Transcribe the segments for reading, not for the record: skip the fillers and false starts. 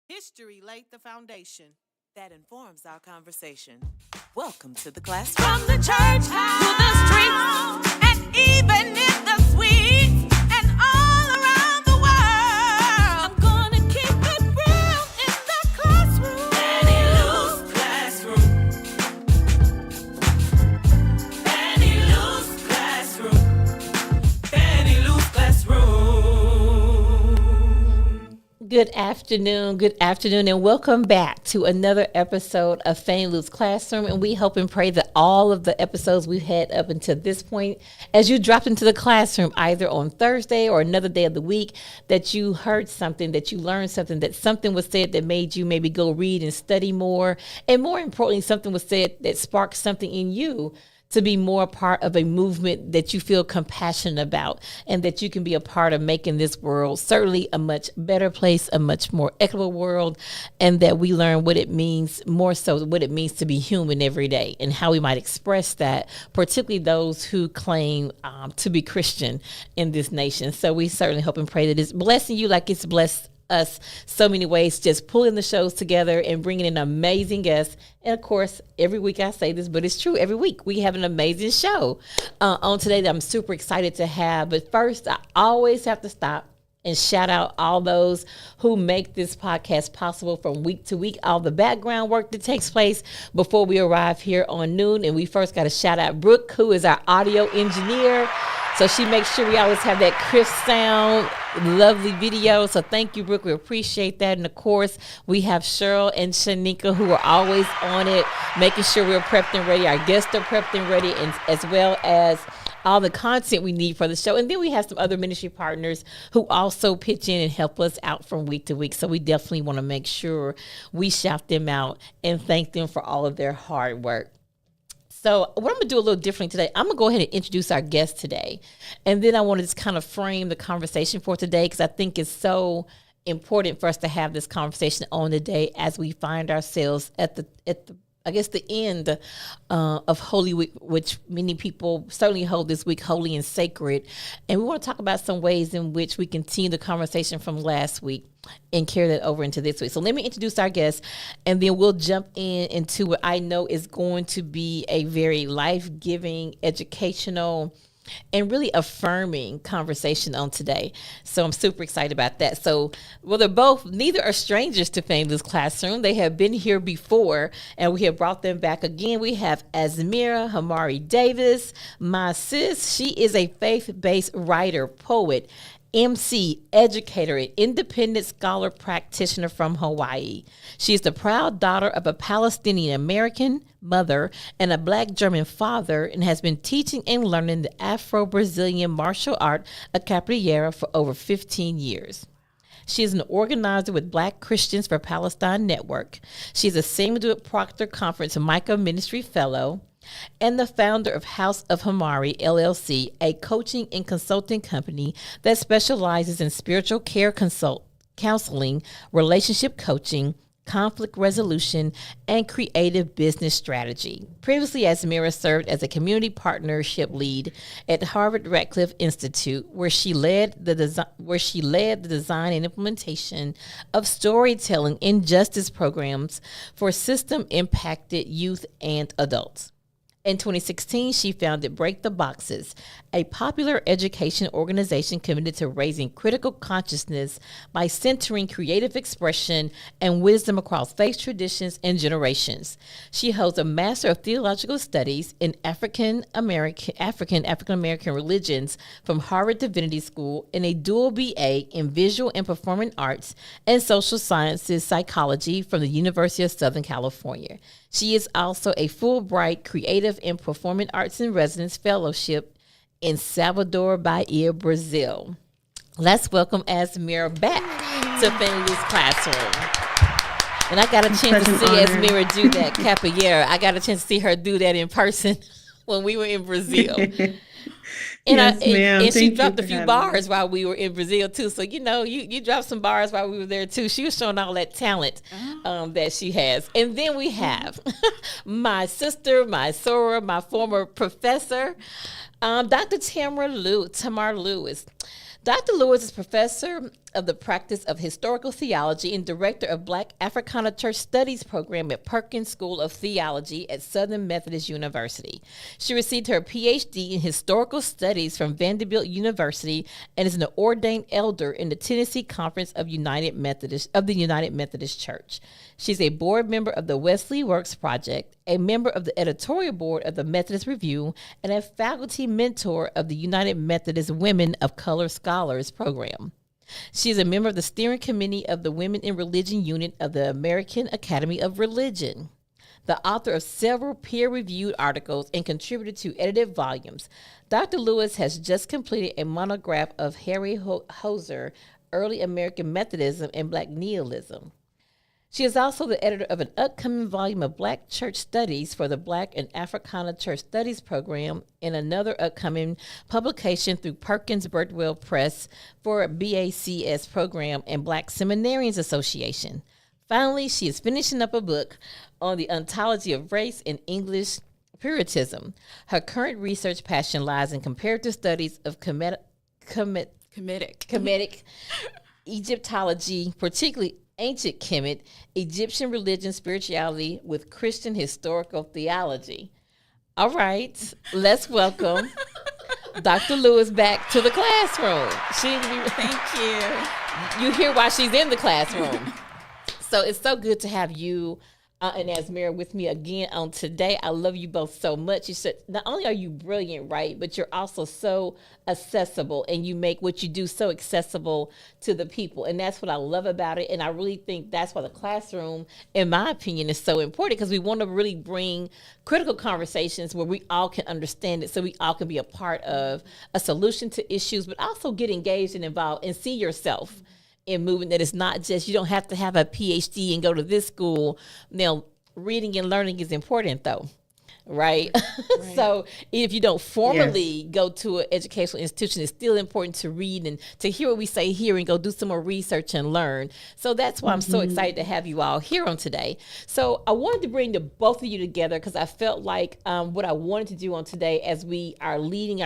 History laid the foundation that informs our conversation. Welcome to the classroom. From the church to the streets, and even in the suites, and all around the world. I'm gonna keep it real in the classroom. Fannie Lou's classroom. Fannie Lou's classroom. Fannie Lou's classroom. Good afternoon, and welcome back to another episode of Fannie Lou's Classroom. And we hope and pray that all of the episodes we've had up until this point, as you dropped into the classroom, either on Thursday or another day of the week, that you heard something, that you learned something, that something was said that made you maybe go read and study more. And more importantly, something was said that sparked something in you to be more a part of a movement that you feel compassionate about, and that you can be a part of making this world certainly a much better place, a much more equitable world, and that we learn what it means, more so what it means to be human every day and how we might express that, particularly those who claim to be Christian in this nation. So we certainly hope and pray that it's blessing you like it's blessed us so many ways, just pulling the shows together and bringing in amazing guests. And of course, every week I say this, but it's true. Every week we have an amazing show on today that I'm super excited to have. But first, I always have to stop and shout out all those who make this podcast possible from week to week, all the background work that takes place before we arrive here on noon. And we first got to shout out Brooke, who is our audio engineer. So she makes sure we always have that crisp sound, lovely video. So thank you, Brooke. We appreciate that. And of course, we have Cheryl and Shanika, who are always on it, making sure we're prepped and ready. Our guests are prepped and ready, and as well as all the content we need for the show. And then we have some other ministry partners who also pitch in and help us out from week to week. So we definitely want to make sure we shout them out and thank them for all of their hard work. So what I'm going to do a little differently today, I'm going to go ahead and introduce our guest today. And then I want to just kind of frame the conversation for today, because I think it's so important for us to have this conversation on the day as we find ourselves at the end of Holy Week, which many people certainly hold this week holy and sacred. And we want to talk about some ways in which we continue the conversation from last week and carry that over into this week. So let me introduce our guest, and then we'll jump into what I know is going to be a very life-giving, educational, and really affirming conversation on today. So I'm super excited about that. So, well, neither are strangers to Fannie Lou's Classroom. They have been here before, and we have brought them back again. We have Azmera Hammouri-Davis, my sis. She is a faith-based writer, poet, MC, educator, and independent scholar-practitioner from Hawaii. She is the proud daughter of a Palestinian-American mother and a Black German father, and has been teaching and learning the Afro-Brazilian martial art of Capoeira for over 15 years. She is an organizer with Black Christians for Palestine Network. She is a Samuel Proctor Conference Micah Ministry Fellow, and the founder of House of Hammouri, LLC, a coaching and consulting company that specializes in spiritual care counseling, relationship coaching, conflict resolution, and creative business strategy. Previously, Azmera served as a community partnership lead at Harvard Radcliffe Institute, where she led the design and implementation of storytelling and justice programs for system-impacted youth and adults. In 2016, she founded Break the Boxes, a popular education organization committed to raising critical consciousness by centering creative expression and wisdom across faith traditions and generations. She holds a Master of Theological Studies in African-American religions from Harvard Divinity School, and a dual BA in Visual and Performing Arts and Social Sciences Psychology from the University of Southern California. She is also a Fulbright Creative and Performing Arts in Residence Fellowship in Salvador, Bahia, Brazil. Let's welcome Azmera back to Fannie Lou's Classroom. And I got a chance to see Azmera do that Capoeira. I got a chance to see her do that in person when we were in Brazil. And she dropped a few bars while we were in Brazil too. So, you dropped some bars while we were there too. She was showing all that talent that she has. And then we have my sister, my soror, my former professor, Dr. Tamara Lewis. Dr. Lewis is professor of the Practice of Historical Theology and Director of Black Africana Church Studies Program at Perkins School of Theology at Southern Methodist University. She received her PhD in Historical Studies from Vanderbilt University and is an ordained elder in the Tennessee Conference of the United Methodist Church. She's a board member of the Wesley Works Project, a member of the editorial board of the Methodist Review, and a faculty mentor of the United Methodist Women of Color Scholars Program. She is a member of the steering committee of the Women in Religion Unit of the American Academy of Religion, the author of several peer-reviewed articles and contributor to edited volumes. Dr. Lewis has just completed a monograph of Harry Hoser, Early American Methodism and Black Nihilism. She is also the editor of an upcoming volume of Black Church Studies for the Black and Africana Church Studies Program and another upcoming publication through Perkins Birdwell Press for BACS Program and Black Seminarians Association. Finally, she is finishing up a book on the ontology of race and English Puritanism. Her current research passion lies in comparative studies of Kemetic Egyptology, particularly ancient Kemet, Egyptian religion, spirituality with Christian historical theology. All right, let's welcome Dr. Lewis back to the classroom. Thank you. You hear why she's in the classroom. So it's so good to have you and Azmera with me again on today. I love you both so much. You said not only are you brilliant, right, but you're also so accessible, and you make what you do so accessible to the people. And that's what I love about it. And I really think that's why the classroom, in my opinion, is so important, because we want to really bring critical conversations where we all can understand it, so we all can be a part of a solution to issues, but also get engaged and involved and see yourself in movement. That it's not just, you don't have to have a PhD and go to this school. Now, reading and learning is important though, right? So if you don't formally go to an educational institution, it's still important to read and to hear what we say here and go do some more research and learn. So that's why I'm so excited to have you all here on today. So I wanted to bring the both of you together because I felt like what I wanted to do on today, as we are leading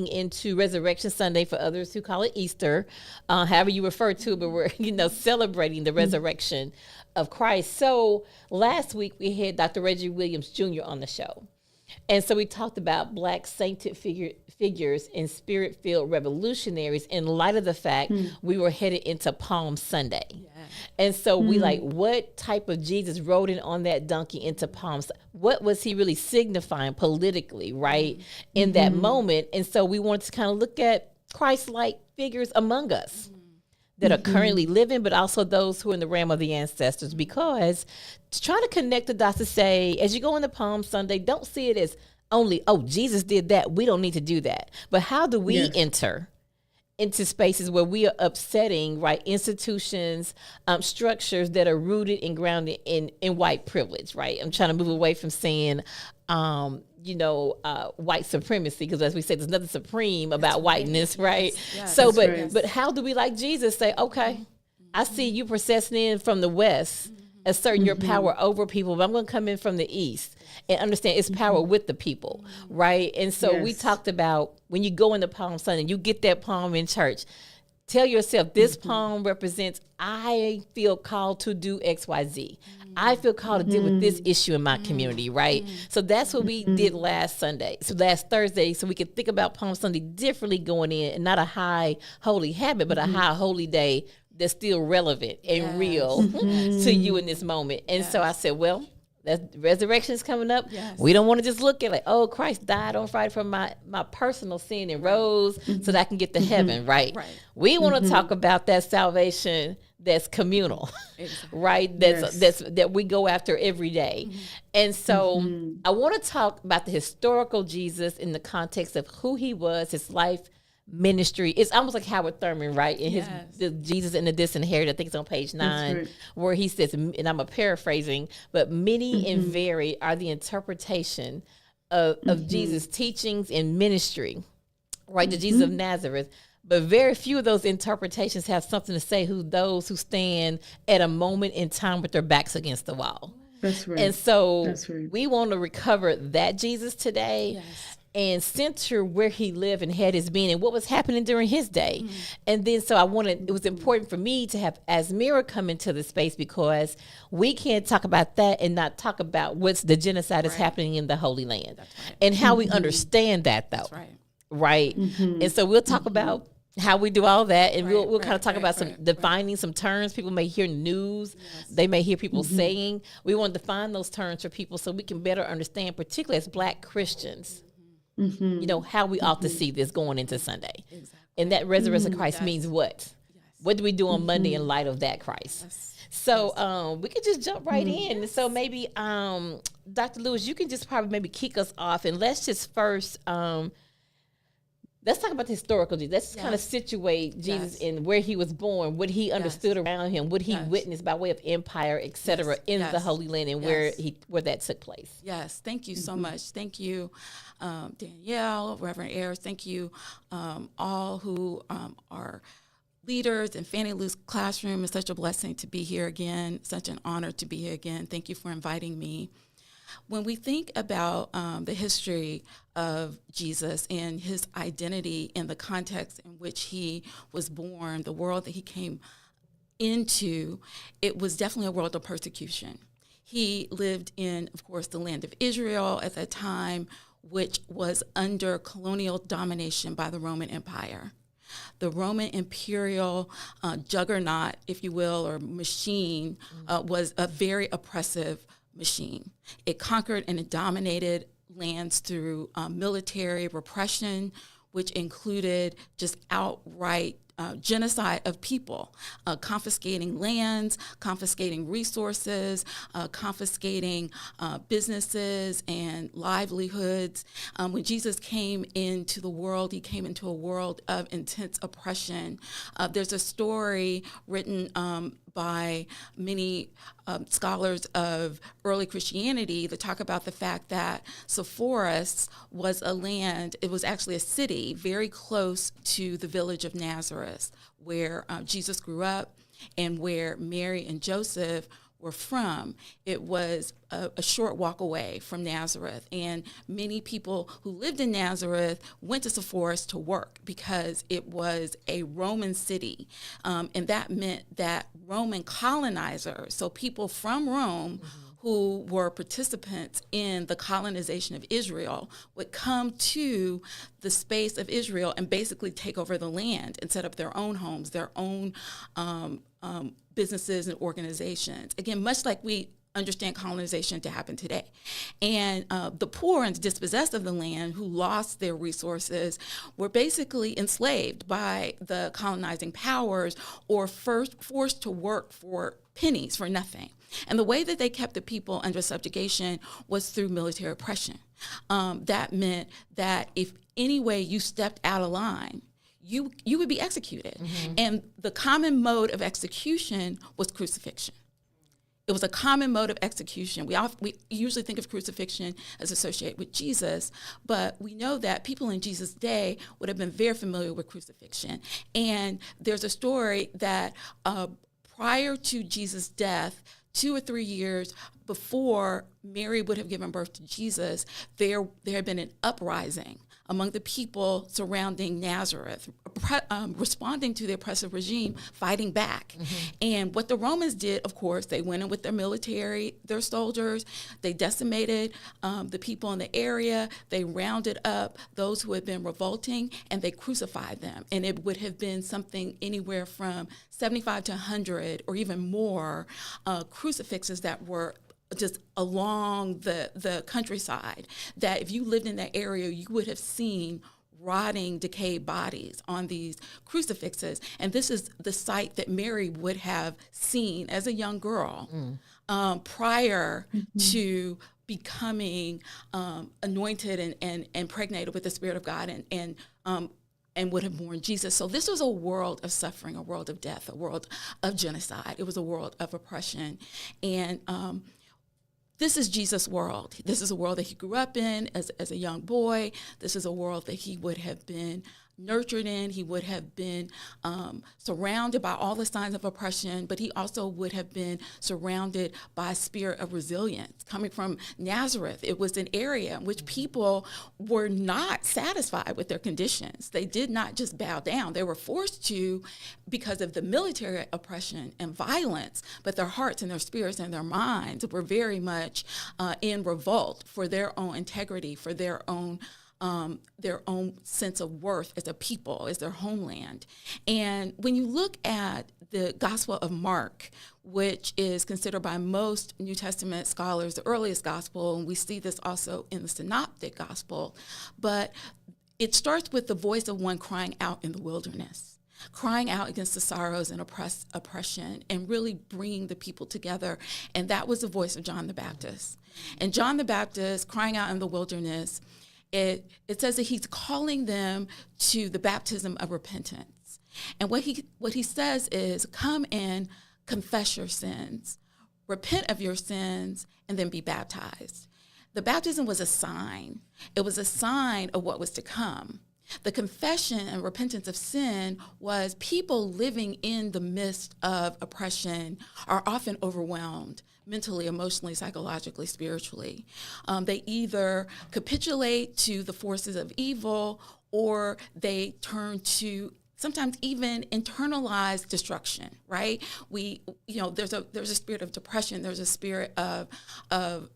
into Resurrection Sunday, for others who call it Easter, however you refer to it, but we're celebrating the resurrection of Christ. So last week we had Dr. Reggie Williams Jr. on the show. And so we talked about Black sainted figures and spirit-filled revolutionaries in light of the fact we were headed into Palm Sunday. Yeah. And so we what type of Jesus rode in on that donkey into Palm Sunday? What was he really signifying politically, right, in that moment? And so we wanted to kind of look at Christ-like figures among us that are currently living, but also those who are in the realm of the ancestors, because to try to connect the dots to say, as you go into Palm Sunday, don't see it as only, oh, Jesus did that, we don't need to do that. But how do we enter into spaces where we are upsetting, right, institutions, structures that are rooted and grounded in white privilege, right? I'm trying to move away from saying, white supremacy, because as we said, there's nothing supreme about whiteness, right? Yes. So, but how do we, like Jesus, say, okay, I see you processing in from the West, asserting your power over people, but I'm going to come in from the East and understand it's power with the people, right? And so we talked about when you go into Palm Sunday, you get that palm in church, tell yourself this palm represents, I feel called to do X, Y, Z. I feel called to deal with this issue in my community, right? So that's what we did last Thursday, so we could think about Palm Sunday differently going in, and not a high holy habit, but a high holy day that's still relevant and real to you in this moment. And so I said, well, that resurrection is coming up. Yes. We don't want to just look at like, oh, Christ died on Friday for my personal sin and rose so that I can get to heaven, right? We want to talk about that salvation that's communal, right? That we go after every day. And so I want to talk about the historical Jesus in the context of who he was, his life, ministry. It's almost like Howard Thurman, right? In his the Jesus and the Disinherited, I think it's on page 9, where he says, and I'm paraphrasing, but many and varied are the interpretation of Jesus' teachings and ministry, right? The Jesus of Nazareth. But very few of those interpretations have something to say those who stand at a moment in time with their backs against the wall. That's right. And so we want to recover that Jesus today. Yes. and center where he lived and had his being and what was happening during his day. And then so it was important for me to have Azmera come into the space, because we can't talk about that and not talk about what's the genocide that's happening in the Holy Land. And how we understand that, though. Right. And so we'll talk about how we do all that, and we'll kind of talk about defining some terms people may hear in the news. They may hear people saying. We want to define those terms for people so we can better understand, particularly as Black Christians, you know, how we ought to see this going into Sunday. And that resurrection of Christ means what? What do we do on Monday in light of that Christ? So we could just jump right in. So maybe Dr. Lewis, you can just probably maybe kick us off, and let's just first let's talk about the historical Jesus. Let's kind of situate Jesus in where he was born, what he understood around him, what he witnessed by way of empire, et cetera, in the Holy Land, and where that took place. Yes, thank you so much. Thank you, Danielle, Reverend Ayers. Thank you, all who are leaders in Fannie Lou's classroom. It's such a blessing to be here again, such an honor to be here again. Thank you for inviting me. When we think about the history of Jesus and his identity in the context in which he was born, the world that he came into, it was definitely a world of persecution. He lived in, of course, the land of Israel at that time, which was under colonial domination by the Roman Empire. The Roman imperial juggernaut, if you will, or machine, was a very oppressive machine. It conquered and it dominated lands through military repression, which included just outright genocide of people, confiscating lands, confiscating resources, confiscating businesses and livelihoods. When Jesus came into the world, he came into a world of intense oppression. There's a story written by many scholars of early Christianity that talk about the fact that Sepphoris was a land, it was actually a city very close to the village of Nazareth, where Jesus grew up and where Mary and Joseph were from. It was a short walk away from Nazareth, and many people who lived in Nazareth went to Sepphoris to work because it was a Roman city, and that meant that Roman colonizers, so people from Rome who were participants in the colonization of Israel, would come to the space of Israel and basically take over the land and set up their own homes, their own businesses and organizations. Again, much like we understand colonization to happen today. And the poor and dispossessed of the land who lost their resources were basically enslaved by the colonizing powers, or first forced to work for pennies, for nothing. And the way that they kept the people under subjugation was through military oppression. That meant that if any way you stepped out of line, you would be executed. And the common mode of execution was crucifixion. It was a common mode of execution. We usually think of crucifixion as associated with Jesus, but we know that people in Jesus' day would have been very familiar with crucifixion. And there's a story that prior to Jesus' death, 2 or 3 years before Mary would have given birth to Jesus, there had been an uprising among the people surrounding Nazareth, responding to the oppressive regime, fighting back. And what the Romans did, of course, they went in with their military, their soldiers, they decimated the people in the area, they rounded up those who had been revolting, and they crucified them. And it would have been something anywhere from 75 to 100 or even more crucifixes that were just along the countryside, that if you lived in that area, you would have seen rotting, decayed bodies on these crucifixes. And this is the sight that Mary would have seen as a young girl prior to becoming anointed and impregnated with the Spirit of God and would have born Jesus. So this was a world of suffering, a world of death, a world of genocide. It was a world of oppression. And this is Jesus' world. This is a world that he grew up in as a young boy. This is a world that he would have been nurtured in. He would have been surrounded by all the signs of oppression, but he also would have been surrounded by a spirit of resilience. Coming from Nazareth, it was an area in which people were not satisfied with their conditions. They did not just bow down. They were forced to because of the military oppression and violence, but their hearts and their spirits and their minds were very much in revolt for their own integrity, for their own sense of worth as a people, as their homeland. And when you look at the Gospel of Mark, which is considered by most New Testament scholars the earliest gospel, and we see this also in the Synoptic Gospel, but it starts with the voice of one crying out in the wilderness, crying out against the sorrows and oppression, and really bringing the people together. And that was the voice of John the Baptist. And John the Baptist, crying out in the wilderness, it says that he's calling them to the baptism of repentance. And what he says is, come and confess your sins, repent of your sins, and then be baptized. The baptism was a sign. It was a sign of what was to come. The confession and repentance of sin was people living in the midst of oppression are often overwhelmed mentally, emotionally, psychologically, spiritually. They either capitulate to the forces of evil, or they turn to sometimes even internalized destruction, right? There's a spirit of depression. There's a spirit of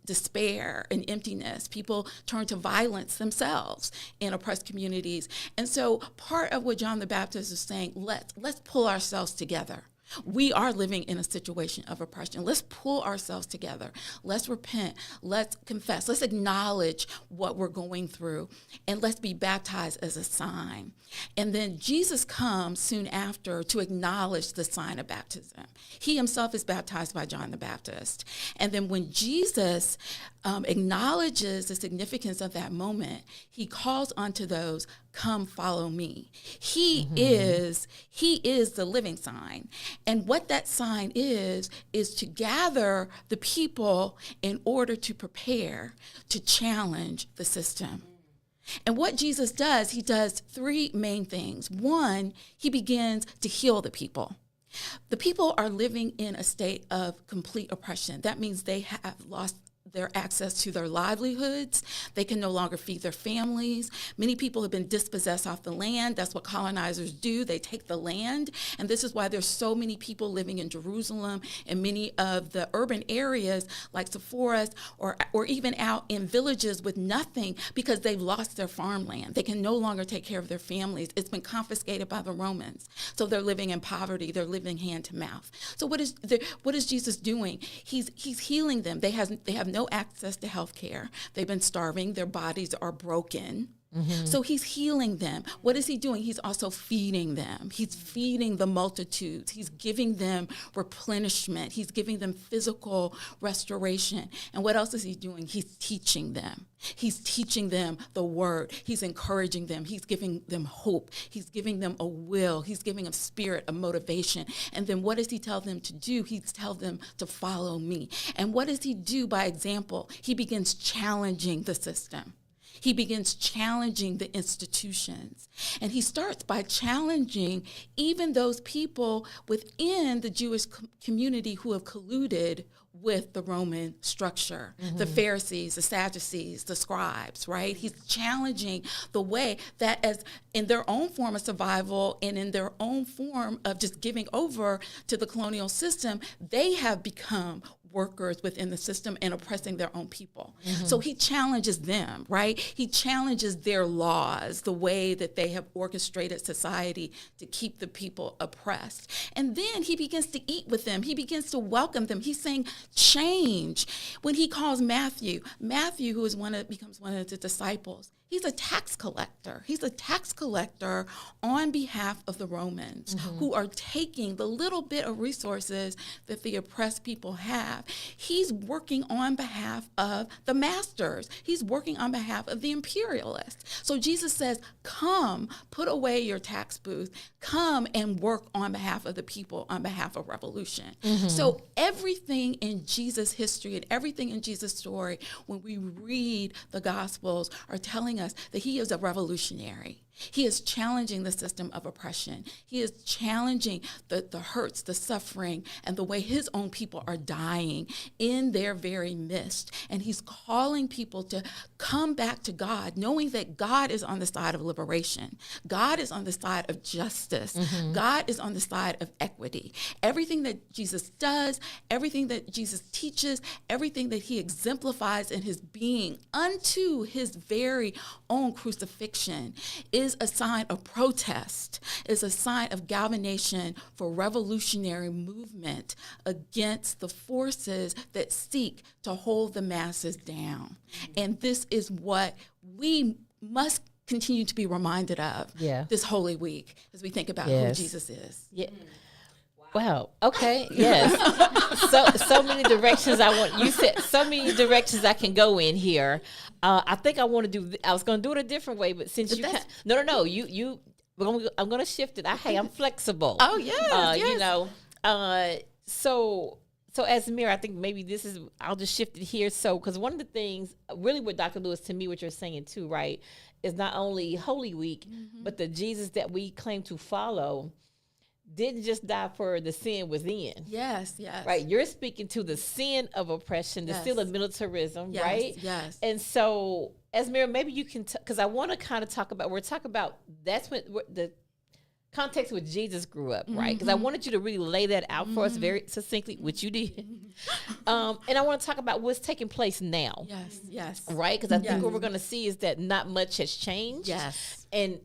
despair and emptiness. People turn to violence themselves in oppressed communities. And so part of what John the Baptist is saying, let's pull ourselves together. We are living in a situation of oppression. Let's pull ourselves together. Let's repent. Let's confess. Let's acknowledge what we're going through, and let's be baptized as a sign. And then Jesus comes soon after to acknowledge the sign of baptism. He himself is baptized by John the Baptist. And then when Jesus acknowledges the significance of that moment, he calls onto those, come follow me. He is the living sign. And what that sign is to gather the people in order to prepare to challenge the system. And what Jesus does, he does three main things. One, he begins to heal the people. The people are living in a state of complete oppression. That means they have lost their access to their livelihoods. They can no longer feed their families. Many people have been dispossessed off the land. That's what colonizers do. They take the land. And this is why there's so many people living in Jerusalem and many of the urban areas like Sepphoris or even out in villages with nothing, because they've lost their farmland. They can no longer take care of their families. It's been confiscated by the Romans. So they're living in poverty. They're living hand to mouth. So what is Jesus doing? He's healing them. They have no access to health care. They've been starving. Their bodies are broken. So he's healing them. What is he doing? He's also feeding them. He's feeding the multitudes. He's giving them replenishment. He's giving them physical restoration. And what else is he doing? He's teaching them. He's teaching them the word. He's encouraging them. He's giving them hope. He's giving them a will. He's giving them spirit, a motivation. And then what does he tell them to do? He tells them to follow me. And what does he do by example? He begins challenging the system. He begins challenging the institutions. And he starts by challenging even those people within the Jewish community who have colluded with the Roman structure, the Pharisees, the Sadducees, the scribes, right? He's challenging the way that as in their own form of survival and in their own form of just giving over to the colonial system, they have become workers within the system and oppressing their own people. So he challenges them, right? He challenges their laws, the way that they have orchestrated society to keep the people oppressed. And then he begins to eat with them. He begins to welcome them. He's saying change. When he calls Matthew, who is becomes one of the disciples, he's a tax collector. He's a tax collector on behalf of the Romans who are taking the little bit of resources that the oppressed people have. He's working on behalf of the masters. He's working on behalf of the imperialists. So Jesus says, come, put away your tax booth. Come and work on behalf of the people, on behalf of revolution. So everything in Jesus' history and everything in Jesus' story, when we read the Gospels, are telling us that he is a revolutionary. He is challenging the system of oppression. He is challenging the hurts, the suffering, and the way his own people are dying in their very midst. And he's calling people to come back to God, knowing that God is on the side of liberation. God is on the side of justice. God is on the side of equity. Everything that Jesus does, everything that Jesus teaches, everything that he exemplifies in his being unto his very own crucifixion is a sign of protest, is a sign of galvanization for revolutionary movement against the forces that seek to hold the masses down. And this is what we must continue to be reminded of this Holy Week as we think about who Jesus is. Yeah. Wow. Okay. Yes. so many directions you said so many directions I can go in here. I think I want to I was going to do it a different way, but since no, I'm going to shift it. I'm flexible. Oh, yes. You know, so Azmera, I think maybe I'll just shift it here. So, because one of the things, really what Dr. Lewis, to me, what you're saying too, right, is not only Holy Week, but the Jesus that we claim to follow didn't just die for the sin within. Yes, yes. Right, you're speaking to the sin of oppression, the sin of militarism, right? Yes. And so, Azmera, maybe you can, because I want to kind of talk about, that's when the context where Jesus grew up, right? Because I wanted you to really lay that out for us very succinctly, which you did. And I want to talk about what's taking place now. Yes. Right? Because I think what we're going to see is that not much has changed. Yes. And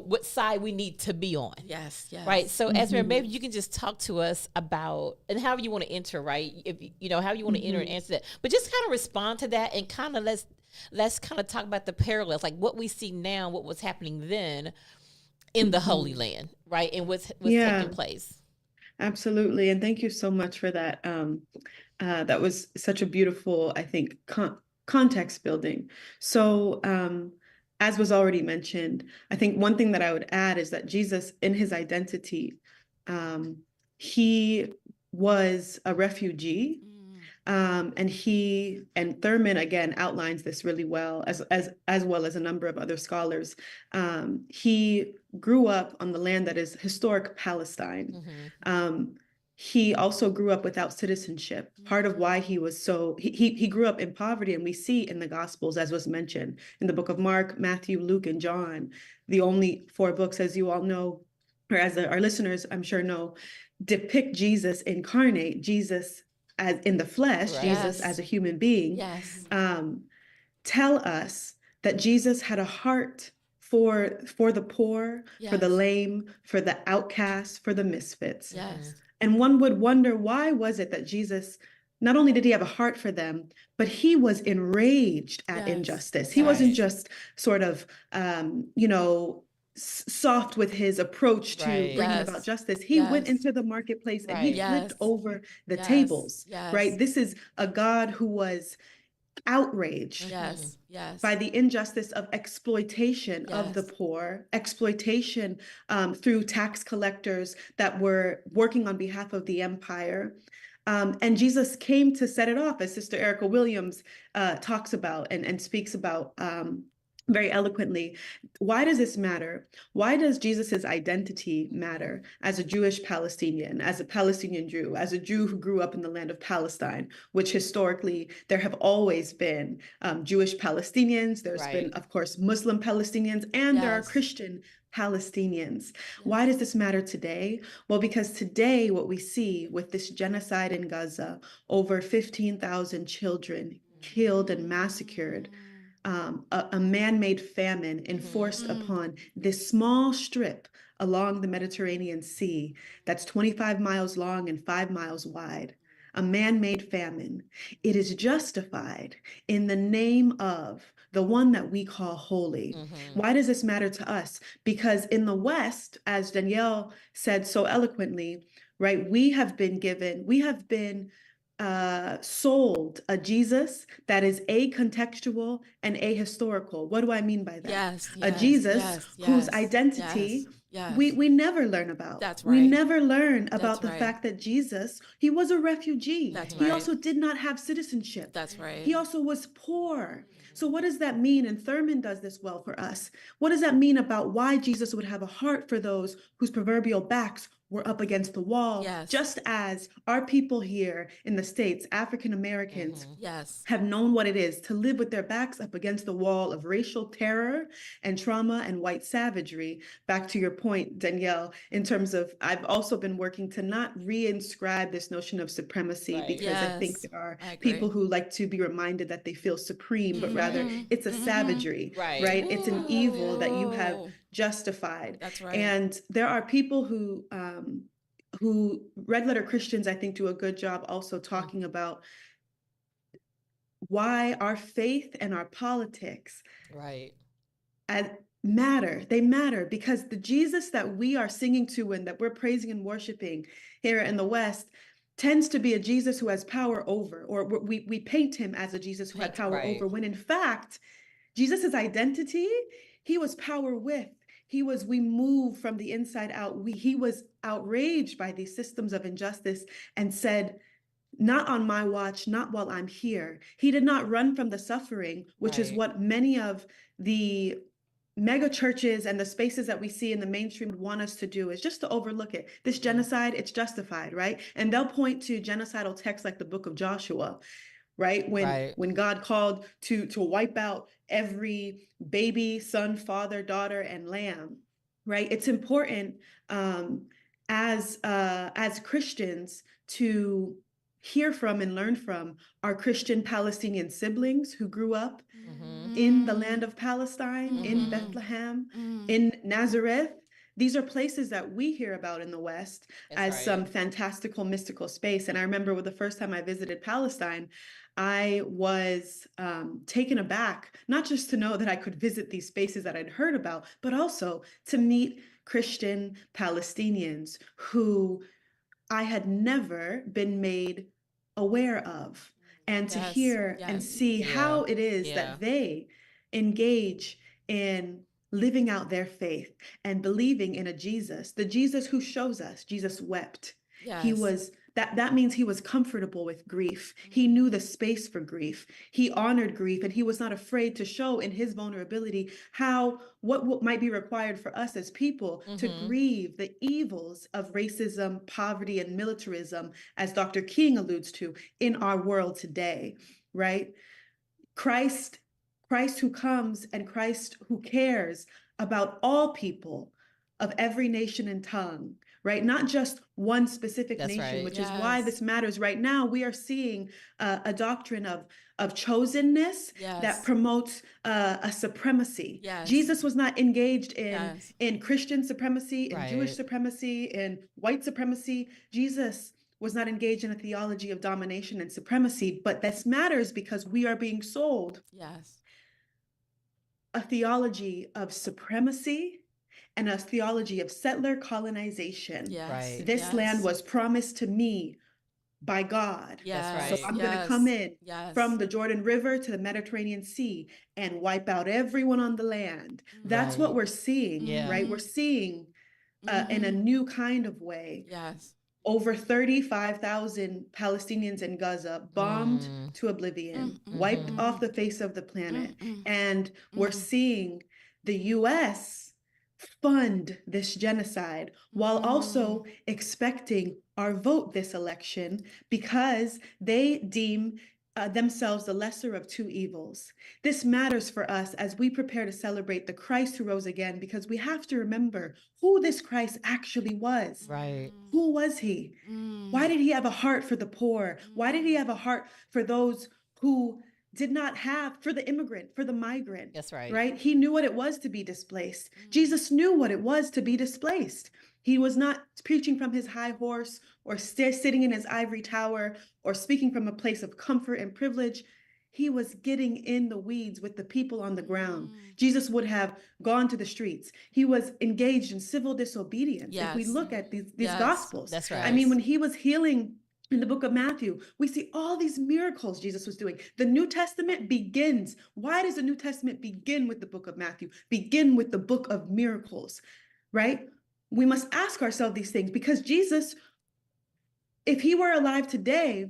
what side we need to be on. Yes. Right? So, Azmera, maybe you can just talk to us about, and however you want to enter, right? If however you want to enter and answer that. But just kind of respond to that and kind of let's kind of talk about the parallels, like what we see now, what was happening then in the Holy Land, right? And what's taking place. Absolutely. And thank you so much for that. That was such a beautiful, I think, context building. So as was already mentioned, I think one thing that I would add is that Jesus, in his identity, he was a refugee. And Thurman again outlines this really well, as well as a number of other scholars. He grew up on the land that is historic Palestine. He also grew up without citizenship. Part of why he was he grew up in poverty, and we see in the Gospels, as was mentioned in the book of Mark, Matthew, Luke, and John, the only 4 books, as you all know, or as our listeners I'm sure know, depict Jesus incarnate, Jesus as in the flesh, right. Jesus as a human being, tell us that Jesus had a heart for the poor, for the lame, for the outcasts, for the misfits. And one would wonder, why was it that Jesus, not only did he have a heart for them, but he was enraged at injustice. He wasn't just sort of, soft with his approach to bringing about justice. He went into the marketplace and he flipped over the tables, right? This is a God who was outraged by the injustice of exploitation of the poor, exploitation through tax collectors that were working on behalf of the empire. And Jesus came to set it off, as Sister Erica Williams talks about and speaks about very eloquently. Why does this matter? Why does Jesus's identity matter as a Jewish Palestinian, as a Palestinian Jew, as a Jew who grew up in the land of Palestine, which historically there have always been Jewish Palestinians. There's been, of course, Muslim Palestinians, and there are Christian Palestinians. Why does this matter today? Well, because today what we see with this genocide in Gaza, over 15,000 children killed and massacred, a man-made famine enforced upon this small strip along the Mediterranean Sea that's 25 miles long and 5 miles wide, a man-made famine. It is justified in the name of the one that we call holy. Why does this matter to us? Because in the West, as Danielle said so eloquently, right, we have been sold a Jesus that is acontextual and ahistorical. What do I mean by that? A Jesus whose identity we never learn about. That's right. We never learn about the fact that Jesus, he was a refugee. That's he right. also did not have citizenship. That's right. He also was poor. So what does that mean? And Thurman does this well for us. What does that mean about why Jesus would have a heart for those whose proverbial backs were up against the wall? Yes. Just as our people here in the States, African Americans, yes, have known what it is to live with their backs up against the wall of racial terror and trauma and white savagery. Back to your point, Danielle, in terms of, I've also been working to not reinscribe this notion of supremacy, because I think there are people who like to be reminded that they feel supreme, but rather it's a savagery, right? It's an evil that you have justified. That's right. And there are people who red letter Christians, I think, do a good job also talking about why our faith and our politics matter. They matter because the Jesus that we are singing to and that we're praising and worshiping here in the West tends to be a Jesus who has power over, or we paint him as a Jesus who had power over, when in fact, Jesus's identity, he was power with. We move from the inside out. He was outraged by these systems of injustice and said, not on my watch, not while I'm here. He did not run from the suffering, which is what many of the mega churches and the spaces that we see in the mainstream want us to do, is just to overlook it. This genocide, it's justified, right? And they'll point to genocidal texts like the book of Joshua, right? When God called to wipe out every baby, son, father, daughter, and lamb, right? It's important as Christians to hear from and learn from our Christian Palestinian siblings who grew up in the land of Palestine, in Bethlehem, in Nazareth. These are places that we hear about in the West as some fantastical, mystical space. And I remember the first time I visited Palestine, I was taken aback, not just to know that I could visit these spaces that I'd heard about, but also to meet Christian Palestinians who I had never been made aware of, and to hear and see how it is that they engage in living out their faith and believing in a Jesus, the Jesus who shows us. Jesus wept. He was that means he was comfortable with grief. He knew the space for grief. He honored grief, and he was not afraid to show in his vulnerability what might be required for us as people to grieve the evils of racism, poverty, and militarism, as Dr. King alludes to, in our world today, right? Christ who comes and Christ who cares about all people of every nation and tongue, right? Not just one specific nation, which is why this matters. Right now, we are seeing a doctrine of chosenness that promotes a supremacy. Jesus was not engaged in Christian supremacy, in Jewish supremacy, in white supremacy. Jesus was not engaged in a theology of domination and supremacy, but this matters because we are being sold a theology of supremacy and a theology of settler colonization. This land was promised to me by God. So I'm going to come in from the Jordan River to the Mediterranean Sea and wipe out everyone on the land. That's what we're seeing, right? We're seeing in a new kind of way. Over 35,000 Palestinians in Gaza bombed to oblivion, wiped off the face of the planet. And we're seeing the U.S. fund this genocide while also expecting our vote this election because they deem themselves the lesser of two evils. This matters for us as we prepare to celebrate the Christ who rose again, because we have to remember who this Christ actually was. Who was he? Why did he have a heart for the poor? Why did he have a heart for those who did not have, for the immigrant, for the migrant? Right? He knew what it was to be displaced. Jesus knew what it was to be displaced. He was not preaching from his high horse or sitting in his ivory tower or speaking from a place of comfort and privilege. He was getting in the weeds with the people on the ground. Jesus would have gone to the streets. He was engaged in civil disobedience. If we look at these Gospels, I mean, when he was healing in the book of Matthew, we see all these miracles Jesus was doing. The New Testament begins. Why does the New Testament begin with the book of Matthew? Begin with the book of miracles, right? We must ask ourselves these things because Jesus, if he were alive today,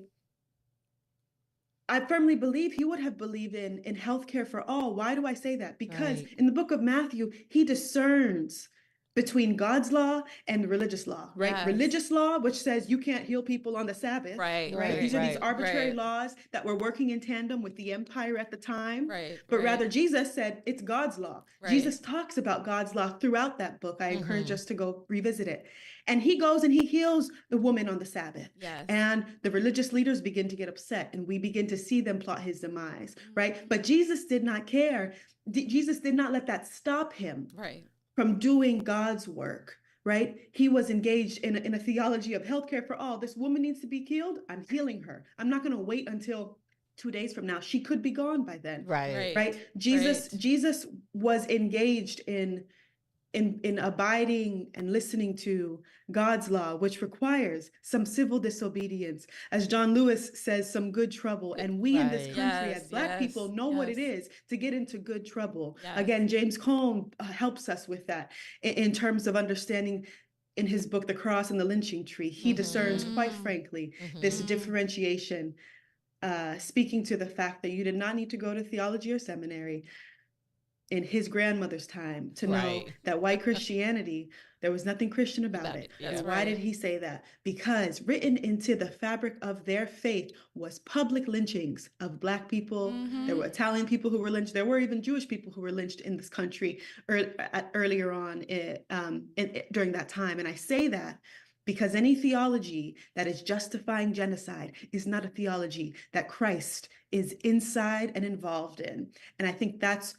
I firmly believe he would have believed in healthcare for all. Why do I say that? Because in the book of Matthew, he discerns between God's law and religious law, right? Yes. Religious law, which says you can't heal people on the Sabbath, right? These are these arbitrary laws that were working in tandem with the empire at the time, but rather Jesus said it's God's law. Jesus talks about God's law throughout that book. I encourage us to go revisit it. And he goes and he heals the woman on the Sabbath. Yes. And the religious leaders begin to get upset, and we begin to see them plot his demise, right? But Jesus did not care. Jesus did not let that stop him. From doing God's work, right? He was engaged in a theology of healthcare for all. This woman needs to be healed. I'm healing her. I'm not going to wait until 2 days from now. She could be gone by then. Right. Jesus was engaged in abiding and listening to God's law, which requires some civil disobedience. As John Lewis says, some good trouble. And we in this country as Black people know what it is to get into good trouble. Again, James Cone helps us with that in terms of understanding. In his book, The Cross and the Lynching Tree, he discerns, quite frankly, this differentiation, speaking to the fact that you did not need to go to theology or seminary in his grandmother's time to know that white Christianity, there was nothing Christian about it. And why did he say that? Because written into the fabric of their faith was public lynchings of Black people. There were Italian people who were lynched. There were even Jewish people who were lynched in this country earlier on during that time. And I say that because any theology that is justifying genocide is not a theology that Christ is inside and involved in. And I think that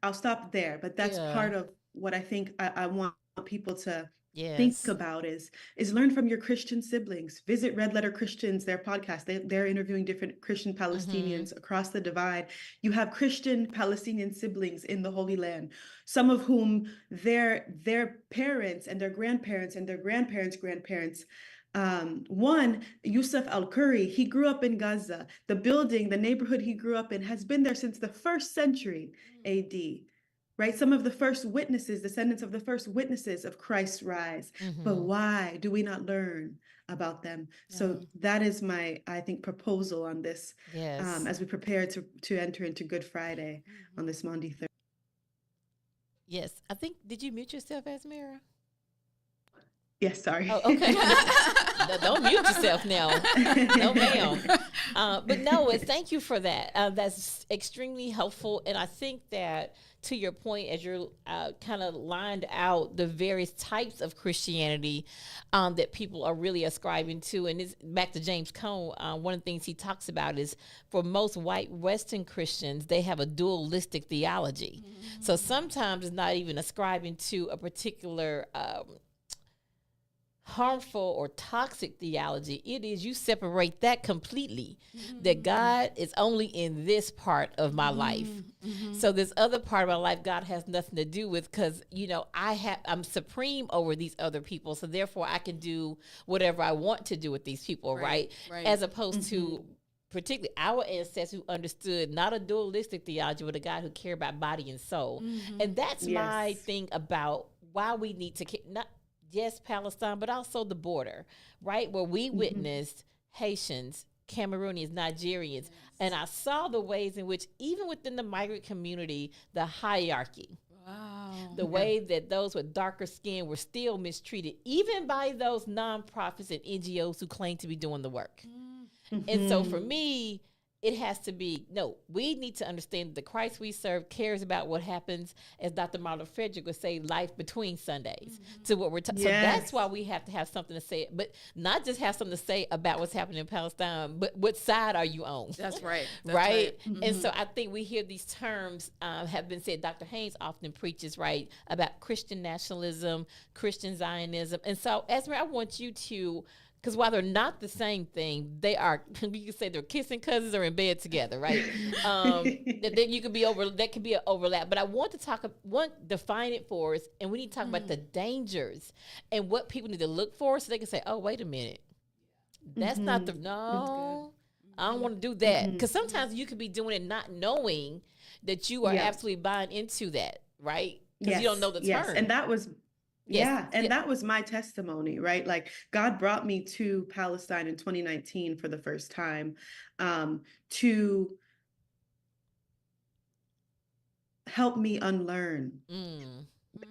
I'll stop there, but that's part of what I think I want people to think about is learn from your Christian siblings. Visit Red Letter Christians, their podcast. They're interviewing different Christian Palestinians across the divide. You have Christian Palestinian siblings in the Holy Land, some of whom their parents and their grandparents and their grandparents' grandparents. One, Yusuf al-Khoury, he grew up in Gaza. The neighborhood he grew up in has been there since the 1st century AD, right? Some of the first witnesses, descendants of the first witnesses of Christ's rise. But why do we not learn about them? So that is my, I think, proposal on this as we prepare to enter into Good Friday on this Maundy 3rd. Yes, I think, did you mute yourself, Azmera? Yes, sorry. Oh, okay. Don't mute yourself now. No, ma'am. But no, thank you for that. That's extremely helpful. And I think that, to your point, as you're kind of lined out the various types of Christianity that people are really ascribing to, and it's back to James Cone, one of the things he talks about is for most white Western Christians, they have a dualistic theology. So sometimes it's not even ascribing to a particular harmful or toxic theology. It is you separate that completely, that God is only in this part of my life. So this other part of my life, God has nothing to do with, because, I'm supreme over these other people. So therefore I can do whatever I want to do with these people, right? As opposed to particularly our ancestors who understood not a dualistic theology, but a God who cared about body and soul. And that's my thing about why we need to Palestine, but also the border, right? Where we witnessed Haitians, Cameroonians, Nigerians, and I saw the ways in which, even within the migrant community, the hierarchy, the way that those with darker skin were still mistreated, even by those nonprofits and NGOs who claim to be doing the work. And so for me, it has to be, we need to understand that the Christ we serve cares about what happens, as Dr. Marlon Frederick would say, life between Sundays, to what we're talking. So that's why we have to have something to say, but not just have something to say about what's happening in Palestine, but what side are you on? That's right. Right? And so I think we hear these terms have been said. Dr. Haynes often preaches, right, about Christian nationalism, Christian Zionism. And so, Azmera, I want you to, because while they're not the same thing, they are, you can say they're kissing cousins or in bed together, right? Then you could be that could be an overlap. But I want to define it for us, and we need to talk about the dangers and what people need to look for, so they can say, oh, wait a minute. That's not I don't want to do that. Because sometimes you could be doing it not knowing that you are absolutely buying into that, right? Because you don't know the term. And that was Yeah. And that was my testimony, right? Like God brought me to Palestine in 2019 for the first time, to help me unlearn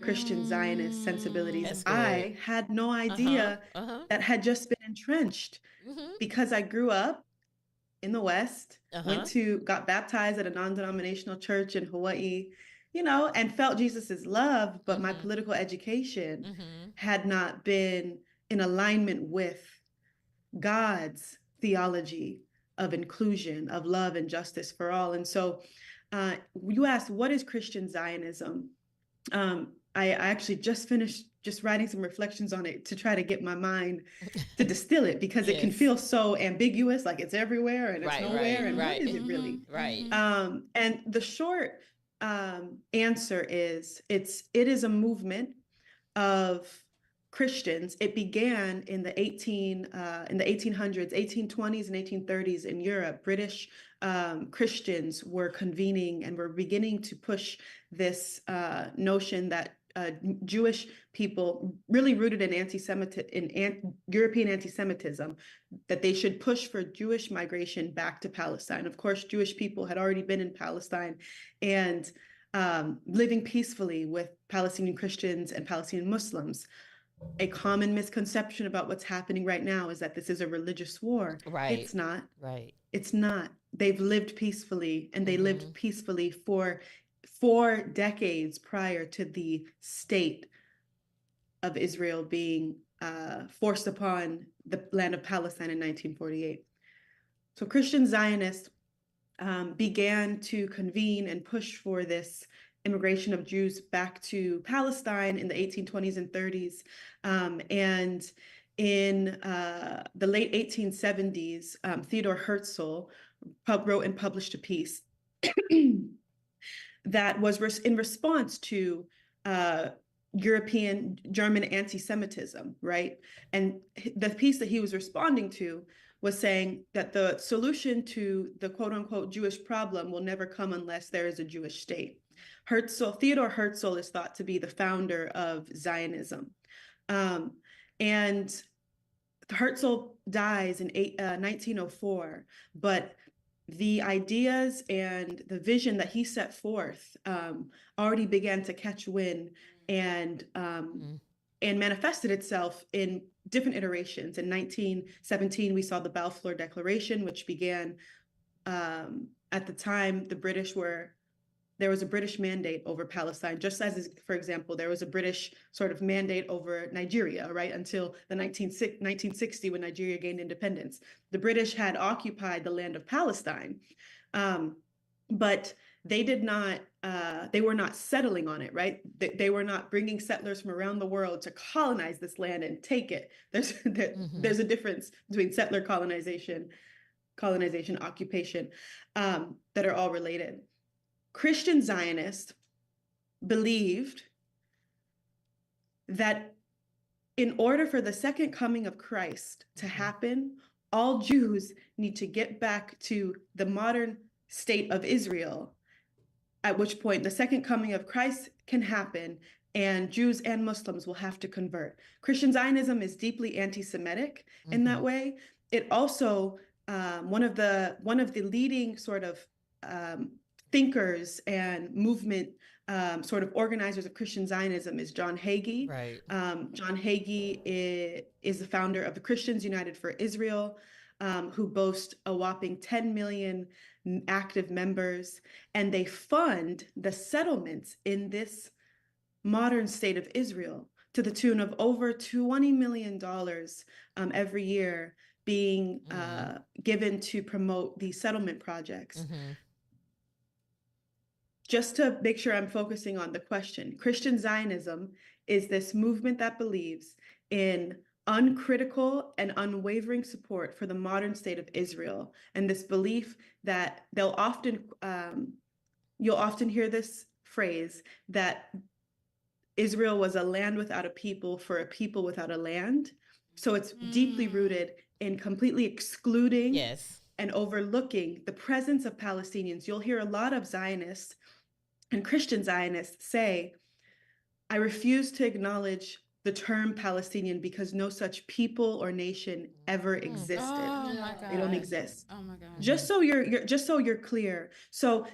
Christian Zionist sensibilities. I had no idea that had just been entrenched because I grew up in the West, got baptized at a non-denominational church in Hawai'i, and felt Jesus's love, but my political education had not been in alignment with God's theology of inclusion, of love and justice for all. And so you asked, what is Christian Zionism? I actually just finished writing some reflections on it to try to get my mind to distill it, because it can feel so ambiguous, like it's everywhere and it's nowhere. And what is it really? And the short answer is it is a movement of Christians. It began in the 1800s, 1820s and 1830s in Europe. British Christians were convening and were beginning to push this notion that Jewish people, really rooted in European anti-Semitism, that they should push for Jewish migration back to Palestine. Of course, Jewish people had already been in Palestine and living peacefully with Palestinian Christians and Palestinian Muslims. A common misconception about what's happening right now is that this is a religious war. It's not. It's not. They've lived peacefully, and they lived peacefully for 4 decades prior to the state of Israel being forced upon the land of Palestine in 1948. So Christian Zionists began to convene and push for this immigration of Jews back to Palestine in the 1820s and 30s. And in the late 1870s, Theodor Herzl wrote and published a piece that was in response to European German anti-Semitism, right? And the piece that he was responding to was saying that the solution to the quote unquote Jewish problem will never come unless there is a Jewish state. Theodor Herzl is thought to be the founder of Zionism. And Herzl dies in 1904, but the ideas and the vision that he set forth already began to catch wind and manifested itself in different iterations. In 1917, we saw the Balfour Declaration, which began at the time there was a British mandate over Palestine, just as, for example, there was a British sort of mandate over Nigeria, right? Until the 1960, when Nigeria gained independence. The British had occupied the land of Palestine, but they were not settling on it, right? They were not bringing settlers from around the world to colonize this land and take it. There's a difference between settler colonization, occupation, that are all related. Christian Zionists believed that in order for the second coming of Christ to happen, all Jews need to get back to the modern state of Israel, at which point the second coming of Christ can happen and Jews and Muslims will have to convert. Christian Zionism is deeply anti-Semitic in that way. It also, one of the leading sort of thinkers and movement sort of organizers of Christian Zionism is John Hagee. John Hagee is the founder of the Christians United for Israel, who boast a whopping 10 million active members, and they fund the settlements in this modern state of Israel to the tune of over $20 million every year being given to promote these settlement projects. Just to make sure I'm focusing on the question, Christian Zionism is this movement that believes in uncritical and unwavering support for the modern state of Israel, and this belief that you'll often hear this phrase that Israel was a land without a people for a people without a land. So it's deeply rooted in completely excluding and overlooking the presence of Palestinians. You'll hear a lot of Zionists and Christian Zionists say, I refuse to acknowledge the term Palestinian because no such people or nation ever existed. Oh my God. They don't exist. Oh my God. Just so you're clear. So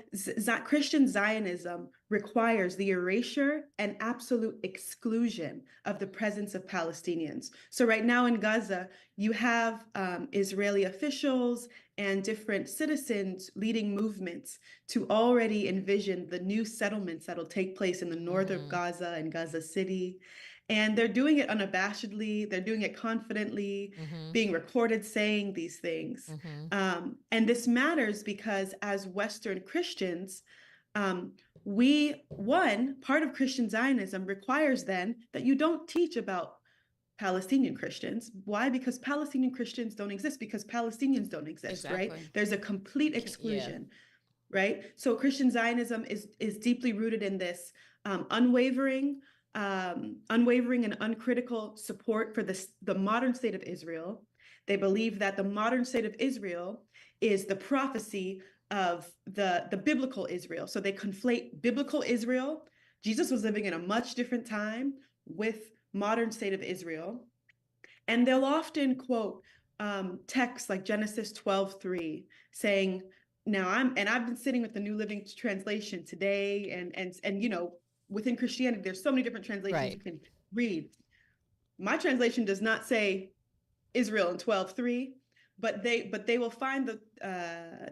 Christian Zionism requires the erasure and absolute exclusion of the presence of Palestinians. So right now in Gaza, you have Israeli officials and different citizens leading movements to already envision the new settlements that'll take place in the north of Gaza and Gaza City. And they're doing it unabashedly. They're doing it confidently, being recorded saying these things. And this matters because as Western Christians, part of Christian Zionism requires then that you don't teach about Palestinian Christians. Why? Because Palestinian Christians don't exist, because Palestinians don't exist, right? There's a complete exclusion, right? So Christian Zionism is deeply rooted in this unwavering and uncritical support for the modern state of Israel. They believe that the modern state of Israel is the prophecy of the biblical Israel. So they conflate biblical Israel. Jesus was living in a much different time with modern state of Israel. And they'll often quote texts like Genesis 12:3, saying, I've been sitting with the New Living Translation today, and you know, within Christianity, there's so many different translations you can read. My translation does not say Israel in 12:3, but they will find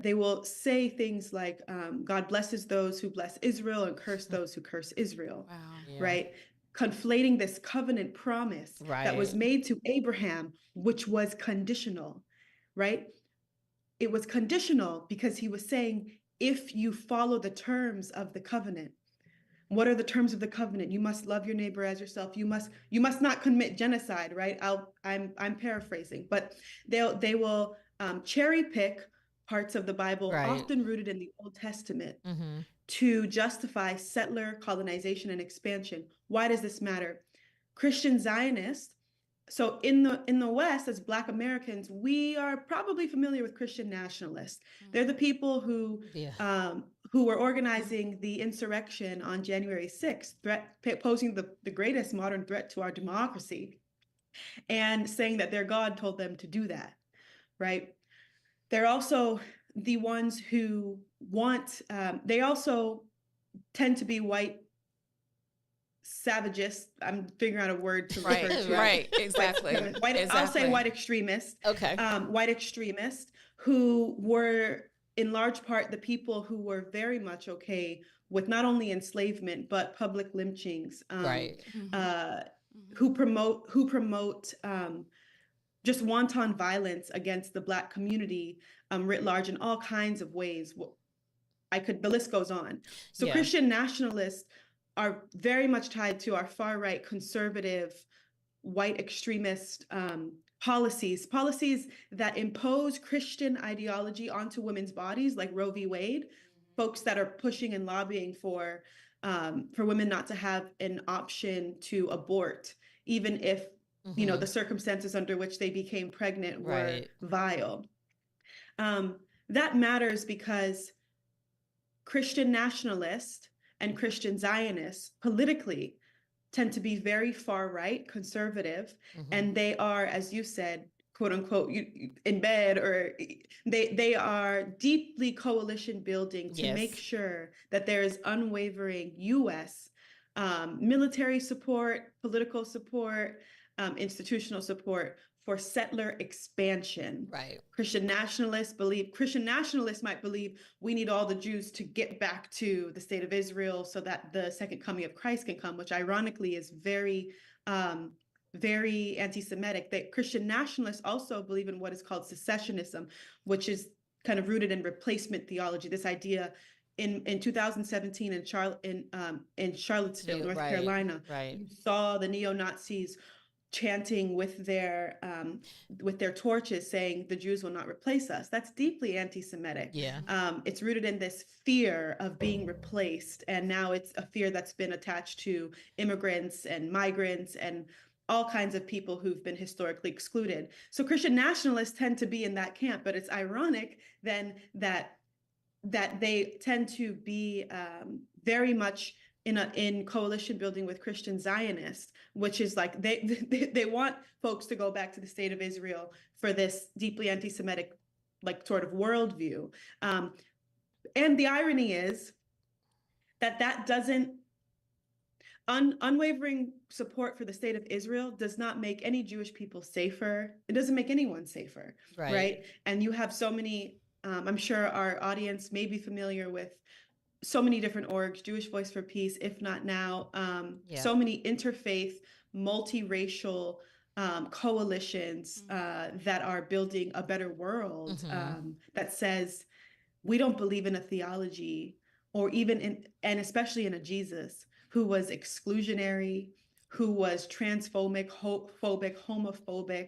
they will say things like God blesses those who bless Israel and curse those who curse Israel. Wow. Right? Conflating this covenant promise that was made to Abraham, which was conditional, right? It was conditional because he was saying, if you follow the terms of the covenant. What are the terms of the covenant? You must love your neighbor as yourself. You must not commit genocide, right? I'm paraphrasing, but they will cherry pick parts of the Bible, often rooted in the Old Testament, to justify settler colonization and expansion. Why does this matter? Christian Zionists. So in the West, as Black Americans, we are probably familiar with Christian nationalists. They're the people who were organizing the insurrection on January 6th, posing the greatest modern threat to our democracy, and saying that their God told them to do that, right? They're also the ones who they also tend to be white savagists. I'm figuring out a word to refer to. Right, exactly. I'll say white extremists. Okay. White extremists who were in large part the people who were very much okay with not only enslavement but public lynchings. Who promote just wanton violence against the Black community writ large in all kinds of ways. The list goes on. So Christian nationalists are very much tied to our far right conservative white extremist policies that impose Christian ideology onto women's bodies, like Roe v. Wade, folks that are pushing and lobbying for women not to have an option to abort, even if you know the circumstances under which they became pregnant were vile. That matters because Christian nationalists and Christian Zionists politically tend to be very far right, conservative, and they are, as you said, quote unquote, in bed, or they are deeply coalition building to make sure that there is unwavering U.S. Military support, political support, institutional support for settler expansion. Right. Christian nationalists might believe we need all the Jews to get back to the state of Israel so that the second coming of Christ can come, which ironically is very, very anti-Semitic. Christian nationalists also believe in what is called secessionism, which is kind of rooted in replacement theology. This idea in 2017 in Charlottesville, North Carolina, you saw the neo-Nazis chanting with their torches, saying the Jews will not replace us. That's deeply anti-Semitic. It's rooted in this fear of being replaced, and now it's a fear that's been attached to immigrants and migrants and all kinds of people who've been historically excluded. So Christian nationalists tend to be in that camp, but it's ironic then that they tend to be very much in coalition building with Christian Zionists, which is like they want folks to go back to the state of Israel for this deeply anti-Semitic like sort of worldview. And the irony is that doesn't unwavering support for the state of Israel does not make any Jewish people safer. It doesn't make anyone safer, right? And you have so many, I'm sure our audience may be familiar with so many different orgs, Jewish Voice for Peace, If Not Now, so many interfaith, multiracial coalitions that are building a better world that says we don't believe in a theology or even in, and especially in a Jesus who was exclusionary, who was transphobic, homophobic,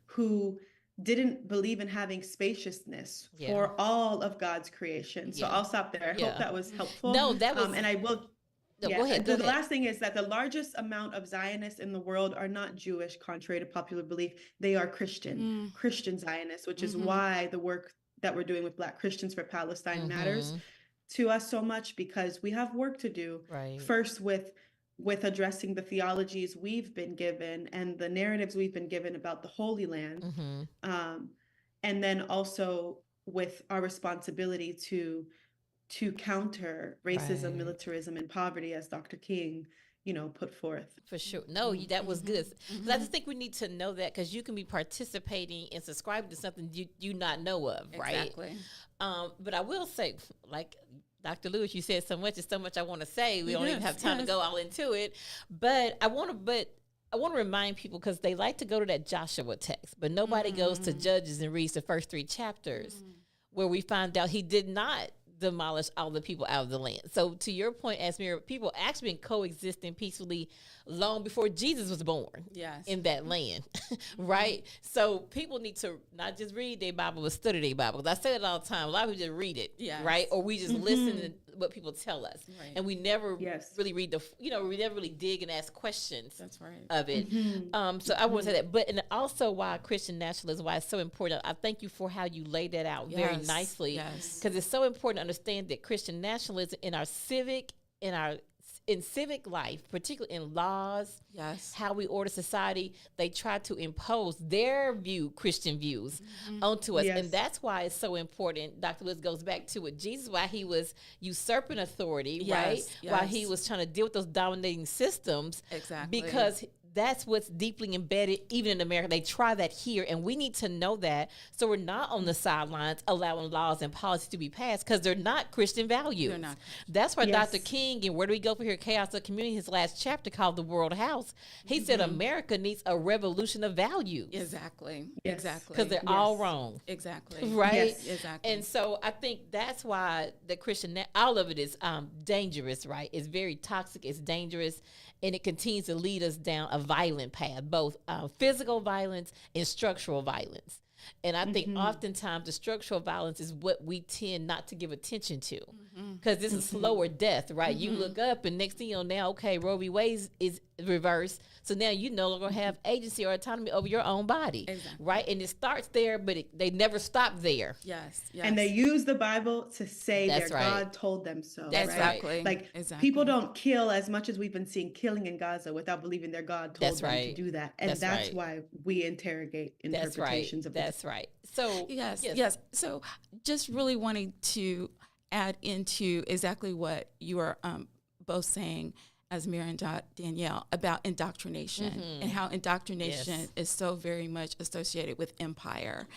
who didn't believe in having spaciousness for all of God's creation. So I'll stop there. I hope that was helpful. No, that was, and I will. No, go ahead. The last thing is that the largest amount of Zionists in the world are not Jewish, contrary to popular belief. They are Christian Zionists, which is why the work that we're doing with Black Christians for Palestine matters to us so much, because we have work to do. First with addressing the theologies we've been given and the narratives we've been given about the Holy Land. And then also with our responsibility to counter racism, militarism, and poverty, as Dr. King, put forth. For sure. No, that was good. I just think we need to know that, because you can be participating and subscribing to something you not know of, right? Exactly. But I will say, like Dr. Lewis, you said so much. There's so much I want to say. We don't even have time to go all into it. But I want to remind people, because they like to go to that Joshua text, but nobody goes to Judges and reads the first 3 chapters where we find out he did not demolish all the people out of the land. So to your point, Azmera, people actually been coexisting peacefully long before Jesus was born in that land, right? So people need to not just read their Bible, but study their Bible. I say it all the time. A lot of people just read it, right? Or we just listen to what people tell us. And we never really read we never really dig and ask questions of it. So I want to say that. But and also why Christian nationalism, why it's so important. I thank you for how you laid that out very nicely. Because it's so important to understand that Christian nationalism in civic life, particularly in laws, how we order society, they try to impose their Christian views onto us. And that's why it's so important. Dr. Lewis goes back to it. Jesus, why he was usurping authority, right? Why he was trying to deal with those dominating systems. Because that's what's deeply embedded even in America. They try that here, and we need to know that, so we're not on the sidelines allowing laws and policies to be passed, because they're not Christian values. They're not. That's why Dr. King, and Where Do We Go From Here, Chaos of Community, his last chapter called The World House, he said America needs a revolution of values. Exactly. Because they're all wrong. Right? Exactly. And so I think that's why the Christian, all of it is dangerous, right? It's very toxic, it's dangerous, and it continues to lead us down a violent path, both physical violence and structural violence. And I think oftentimes the structural violence is what we tend not to give attention to, because this is slower death, right? You look up and next thing you know, now, okay, Roe v. Wade is reversed. So now you no longer have agency or autonomy over your own body, right? And it starts there, but they never stop there. And they use the Bible to say that God told them so. Like people don't kill as much as we've been seeing killing in Gaza without believing their God told them to do that. And that's why we interrogate interpretations of that. That's right. So yes. So just really wanting to add into exactly what you are both saying, Azmera and Danielle, about indoctrination and how indoctrination is so very much associated with empire.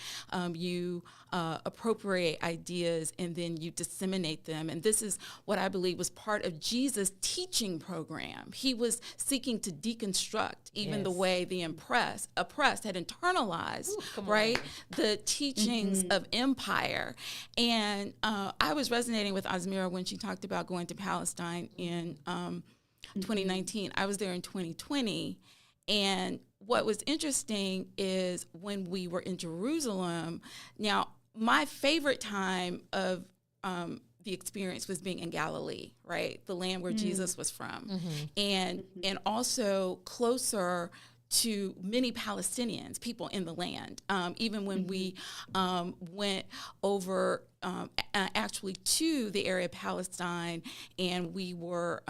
You appropriate ideas and then you disseminate them. And this is what I believe was part of Jesus' teaching program. He was seeking to deconstruct even the way the oppressed had internalized, the teachings of empire. And I was resonating with Azmera when she talked about going to Palestine in 2019. I was there in 2020. And what was interesting is when we were in Jerusalem, now my favorite time of the experience was being in Galilee, right? The land where Jesus was from. And also closer to many Palestinians, people in the land. Even when we went over actually to the area of Palestine, and we were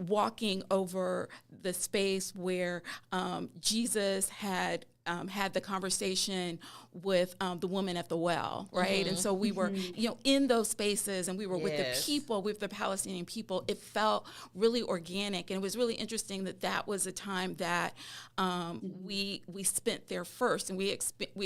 walking over the space where Jesus had the conversation with the woman at the well, right? And so we were, in those spaces, and we were with the people, with the Palestinian people. It felt really organic, and it was really interesting that was a time that we spent there first, and we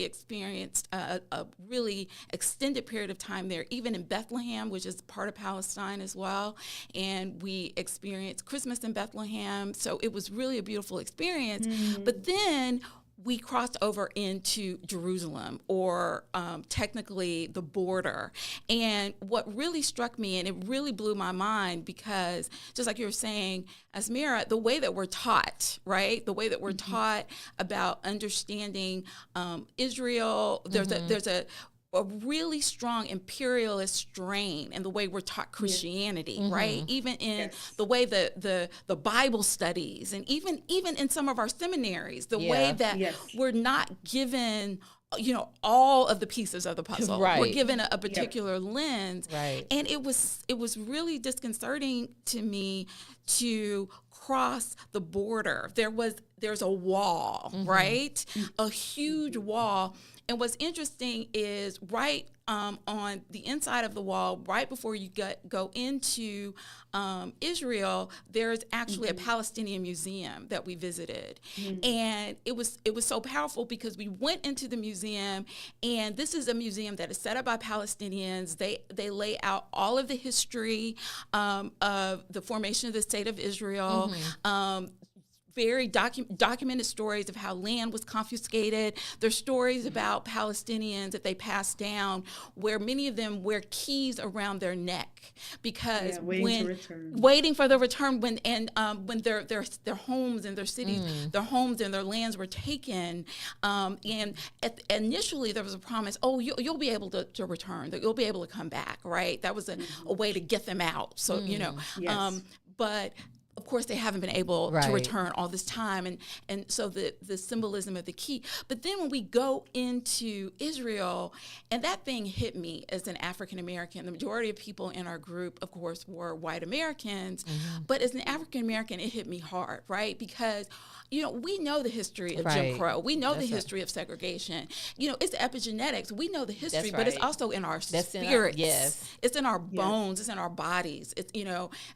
experienced a really extended period of time there, even in Bethlehem, which is part of Palestine as well. And we experienced Christmas in Bethlehem, so it was really a beautiful experience. But then we crossed over into Jerusalem, or technically the border. And what really struck me, and it really blew my mind, because just like you were saying, Azmera, the way that we're taught, right? The way that we're taught about understanding Israel, there's a really strong imperialist strain in the way we're taught Christianity, right? Even in the way the Bible studies, and even in some of our seminaries, the way that we're not given, all of the pieces of the puzzle. Right. We're given a particular lens. Right. And it was really disconcerting to me to cross the border. There's a wall, right? A huge wall. And what's interesting is right on the inside of the wall, right before you go into Israel, there's actually a Palestinian museum that we visited. And it was so powerful, because we went into the museum, and this is a museum that is set up by Palestinians. They lay out all of the history of the formation of the state of Israel, very documented stories of how land was confiscated. There's stories about Palestinians that they passed down, where many of them wear keys around their neck, because waiting for the return, when their homes and their cities, their homes and their lands were taken, and initially there was a promise, you'll be able to return, that you'll be able to come back, right? That was a way to get them out. So but of course, they haven't been able to return all this time. And so the symbolism of the key. But then when we go into Israel, and that thing hit me as an African American, the majority of people in our group, of course, were white Americans. But as an African American, it hit me hard, right? Because we know the history of Jim Crow. We know the history of segregation. It's epigenetics. We know the history, but it's also in our spirits. It's in our bones. It's in our bodies. It's,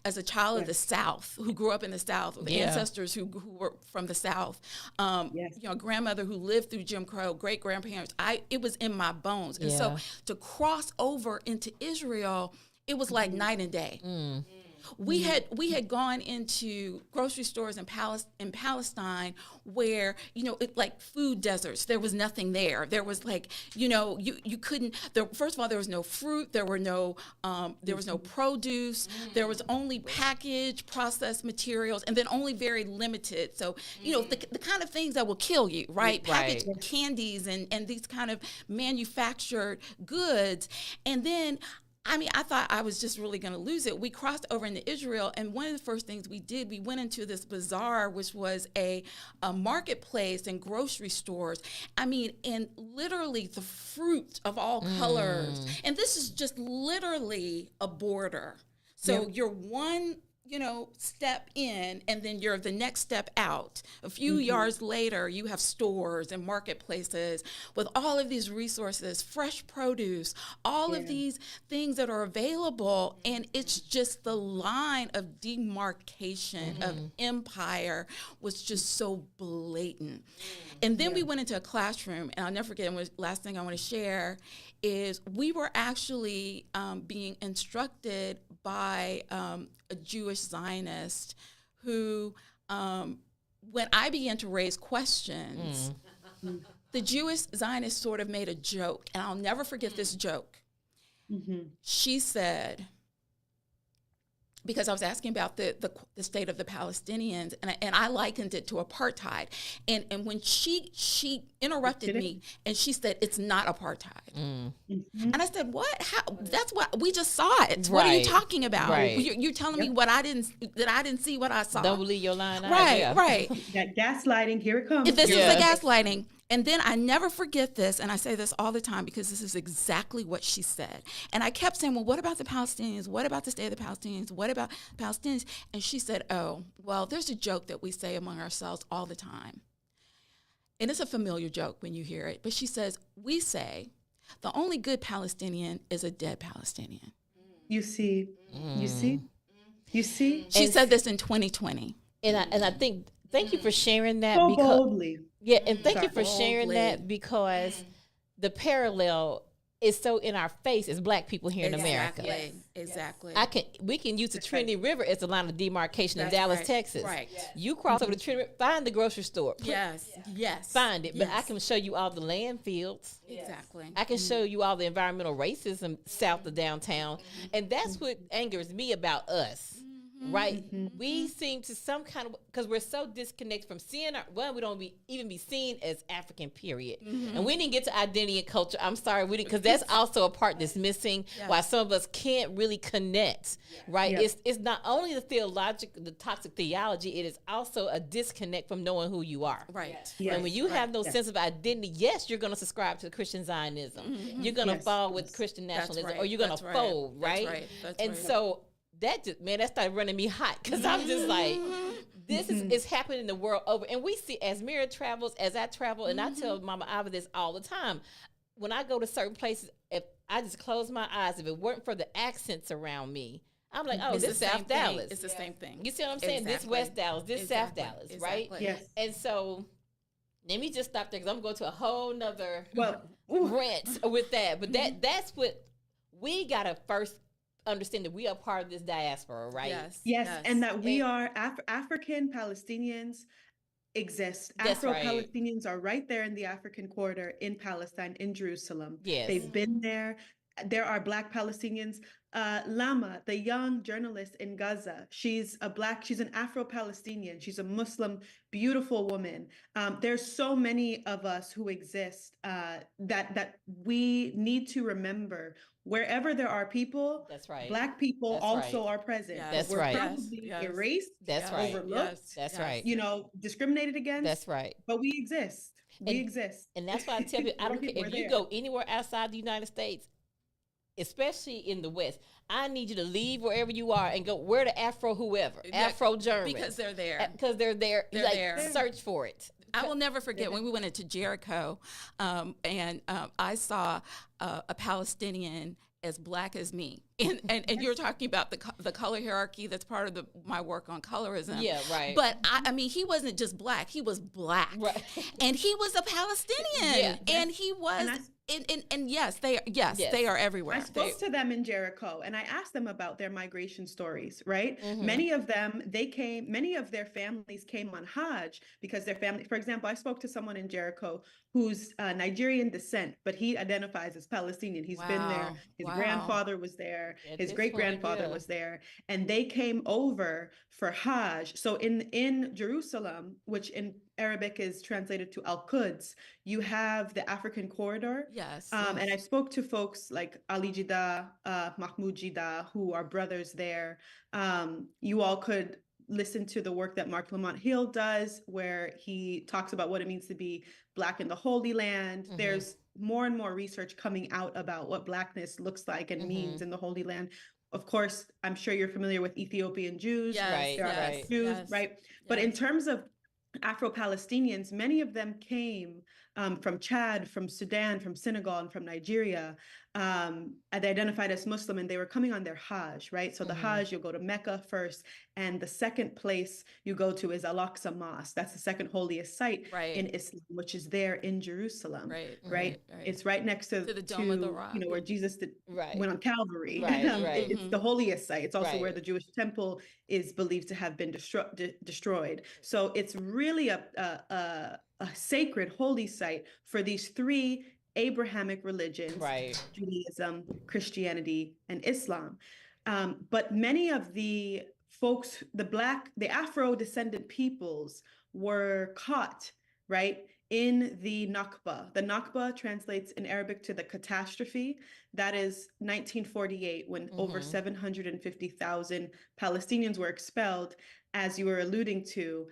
as a child of the South, who grew up in the South, with ancestors who were from the South, a grandmother who lived through Jim Crow, great-grandparents, it was in my bones. And so to cross over into Israel, it was like night and day. We had gone into grocery stores in Palestine where, like food deserts. There was nothing there. There was you couldn't. First of all, there was no fruit. There was no produce. There was only packaged, processed materials, and then only very limited. So the kind of things that will kill you, right? Packaged candies and these kind of manufactured goods, and then. I thought I was just really going to lose it. We crossed over into Israel, and one of the first things we did, we went into this bazaar, which was a marketplace and grocery stores. And literally the fruit of all colors. And this is just literally a border. So you're one step in, and then you're the next step out. A few yards later, you have stores and marketplaces with all of these resources, fresh produce, all of these things that are available. And it's just the line of demarcation of empire was just so blatant. And then we went into a classroom, and I'll never forget, and last thing I want to share is we were actually being instructed by a Jewish Zionist who, when I began to raise questions, the Jewish Zionist sort of made a joke, and I'll never forget this joke. She said, because I was asking about the state of the Palestinians, and I likened it to apartheid. And when she interrupted me, and she said, "It's not apartheid." And I said, "What? How? That's what we just saw it. What are you talking about? You're telling me what I didn't see what I saw. Don't believe your line." Right. That gaslighting, here it comes. This is the gaslighting. And then I never forget this, and I say this all the time because this is exactly what she said. And I kept saying, well, what about the Palestinians? What about the state of the Palestinians? What about Palestinians? And she said, oh, well, there's a joke that we say among ourselves all the time. And it's a familiar joke when you hear it. But she says, we say, the only good Palestinian is a dead Palestinian. You see? You see? You see? She said this in 2020. And I think, thank you for sharing that. So boldly. Yeah, and thank you for sharing that, because the parallel is so in our face as Black people here in America. Exactly. We can use the Trinity River as the line of demarcation in Dallas, Texas. Right. You cross over the Trinity River, find the grocery store. Yes. Find it. But I can show you all the landfills. Exactly. I can show you all the environmental racism south of downtown. And that's what angers me about us. Right? We seem to because we're so disconnected from seeing we don't even be seen as African, period. And we didn't get to identity and culture. I'm sorry, we didn't, because that's also a part that's missing. Why some of us can't really connect, right? It's not only the toxic theology, it is also a disconnect from knowing who you are. Right. And when you have no sense of identity, yes, you're going to subscribe to Christian Zionism. You're going to fall with Christian nationalism, or you're going to fold, right? So that started running me hot, because I'm just like, this is happening in the world over. And we see, as Mira travels, as I travel, and I tell Mama Ava this all the time. When I go to certain places, if I just close my eyes, if it weren't for the accents around me, I'm like, oh, this South Dallas. It's the same thing. You see what I'm saying? This West Dallas, this South Dallas, right? Yes. And so let me just stop there, because I'm going to a whole nother rant with that. But that's what we got to first understand, that we are part of this diaspora, right? Yes. And that we are African Palestinians exist. Afro-Palestinians are right there in the African corridor in Palestine, in Jerusalem. They've been there. There are Black Palestinians. Lama, the young journalist in Gaza, she's an Afro-Palestinian. She's a Muslim, beautiful woman. There's so many of us who exist that we need to remember. Wherever there are people, that's right. Black people also are present. That's right. We're probably erased, overlooked, that's right. Discriminated against. That's right. But we exist. We exist. And that's why I tell you, I don't care if you go anywhere outside the United States, especially in the West, I need you to leave wherever you are and go, where the Afro whoever, Afro German. Because they're there. Because they're there. They're there. Search for it. I will never forget when we went into Jericho, and I saw a Palestinian as Black as me, and you're talking about the color hierarchy that's part of my work on colorism. Yeah, right. But I mean, he wasn't just Black; he was Black, right. And he was a Palestinian, and he was. And yes, they are everywhere. I spoke to them in Jericho, and I asked them about their migration stories, right? Many of them, many of their families came on Hajj because their family, for example, I spoke to someone in Jericho who's Nigerian descent, but he identifies as Palestinian. He's been there. His grandfather was there. His great-grandfather was there. And they came over for Hajj. So in Jerusalem, which in Arabic is translated to Al-Quds, you have the African corridor. And I spoke to folks like Ali Jida, Mahmoud Jida, who are brothers there. You all could listen to the work that Mark Lamont Hill does, where he talks about what it means to be Black in the Holy Land. There's more and more research coming out about what Blackness looks like and means in the Holy Land. Of course, I'm sure you're familiar with Ethiopian Jews. There are Jews, right? But in terms of Afro-Palestinians, many of them came from Chad, from Sudan, from Senegal, and from Nigeria. And they identified as Muslim, and they were coming on their Hajj, right? So the Hajj, you'll go to Mecca first, and the second place you go to is Al-Aqsa Mosque. That's the second holiest site in Islam, which is there in Jerusalem, right? It's right next to the Dome of the Rock, where Jesus went on Calvary. It's the holiest site. It's also where the Jewish temple is believed to have been destroyed. So it's really a sacred holy site for these three Abrahamic religions, Judaism, Christianity, and Islam. But many of the folks, the Afro-descendant peoples were caught, right, in the Nakba. The Nakba translates in Arabic to the catastrophe. That is 1948, when over 750,000 Palestinians were expelled. As you were alluding to,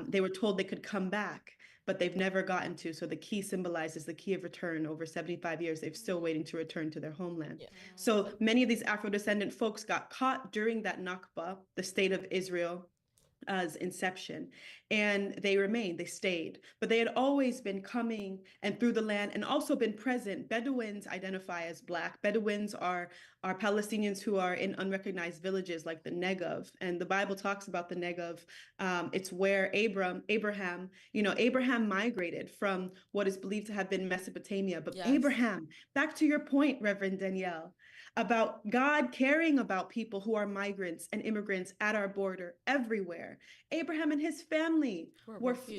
they were told they could come back, but they've never gotten to. So the key symbolizes the key of return. Over 75 years, they're still waiting to return to their homeland. Yeah. So many of these Afro-descendant folks got caught during that Nakba, the state of Israel, as inception, and they stayed, but they had always been coming and through the land and also been present. Bedouins identify as Black. Bedouins are Palestinians who are in unrecognized villages like the Negev, and the Bible talks about the Negev. It's where Abraham migrated from what is believed to have been Mesopotamia. But yes. Abraham, back to your point, Reverend Danielle, about God caring about people who are migrants and immigrants at our border everywhere. Abraham and his family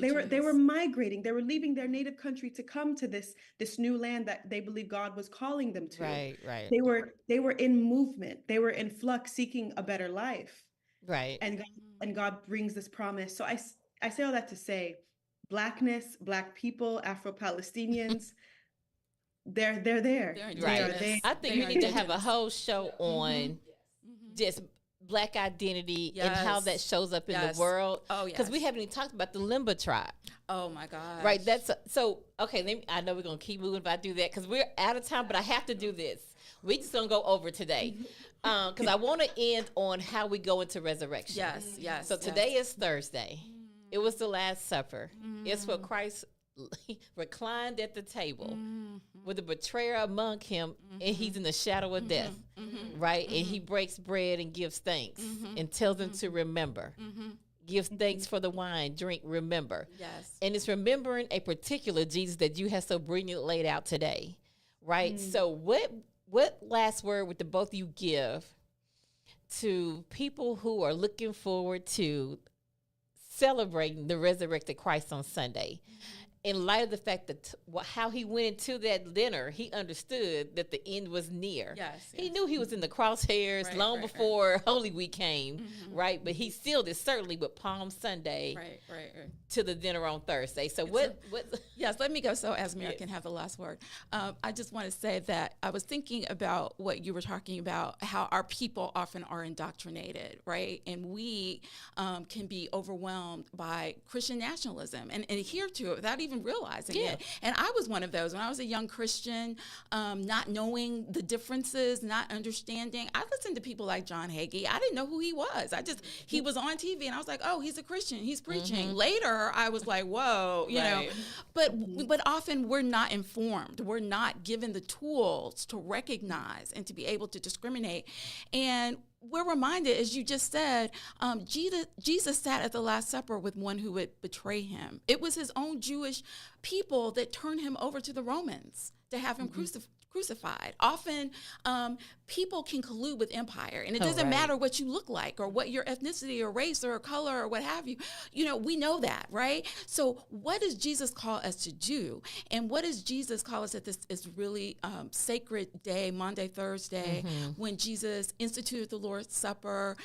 they were migrating. They were leaving their native country to come to this new land that they believe God was calling them to. Right. They were in movement. They were in flux, seeking a better life. Right. And God brings this promise. So I say all that to say, Blackness, Black people, Afro-Palestinians. They're there. Right. I think we need to have a whole show on just Black identity and how that shows up in the world. Oh, because we haven't even talked about the Limba tribe. Oh my God. Right. Okay. I know we're gonna keep moving if I do that because we're out of time, but I have to do this. We just gonna go over today because I want to end on how we go into resurrection. Yes. So today is Thursday. It was the Last Supper. It's where Christ reclined at the table with a betrayer among him, and he's in the shadow of death, right? And he breaks bread and gives thanks and tells them to remember. Give thanks for the wine, drink, remember. Yes. And it's remembering a particular Jesus that you have so brilliantly laid out today, right? So what last word would the both of you give to people who are looking forward to celebrating the resurrected Christ on Sunday? In light of the fact that how he went into that dinner, he understood that the end was near. Yes. He knew he was in the crosshairs long before Holy Week came, right? But he sealed it certainly with Palm Sunday to the dinner on Thursday. So what? Yes, let me go so Azmera can have the last word. I just want to say that I was thinking about what you were talking about, how our people often are indoctrinated, right? And we can be overwhelmed by Christian nationalism and adhere to it without even realizing it. And I was one of those when I was a young Christian, not knowing the differences, not understanding. I listened to people like John Hagee. I didn't know who he was. He was on TV and I was like, oh, he's a Christian. He's preaching. Later, I was like, whoa, you know. But often we're not informed. We're not given the tools to recognize and to be able to discriminate. And we're reminded, as you just said, Jesus sat at the Last Supper with one who would betray him. It was his own Jewish people that turned him over to the Romans to have him crucified. Often people can collude with empire, and it doesn't matter what you look like or what your ethnicity or race or color or what have you. You know, we know that, right? So what does Jesus call us to do? And what does Jesus call us at this really sacred day, Maundy, Thursday, when Jesus instituted the Lord's Supper,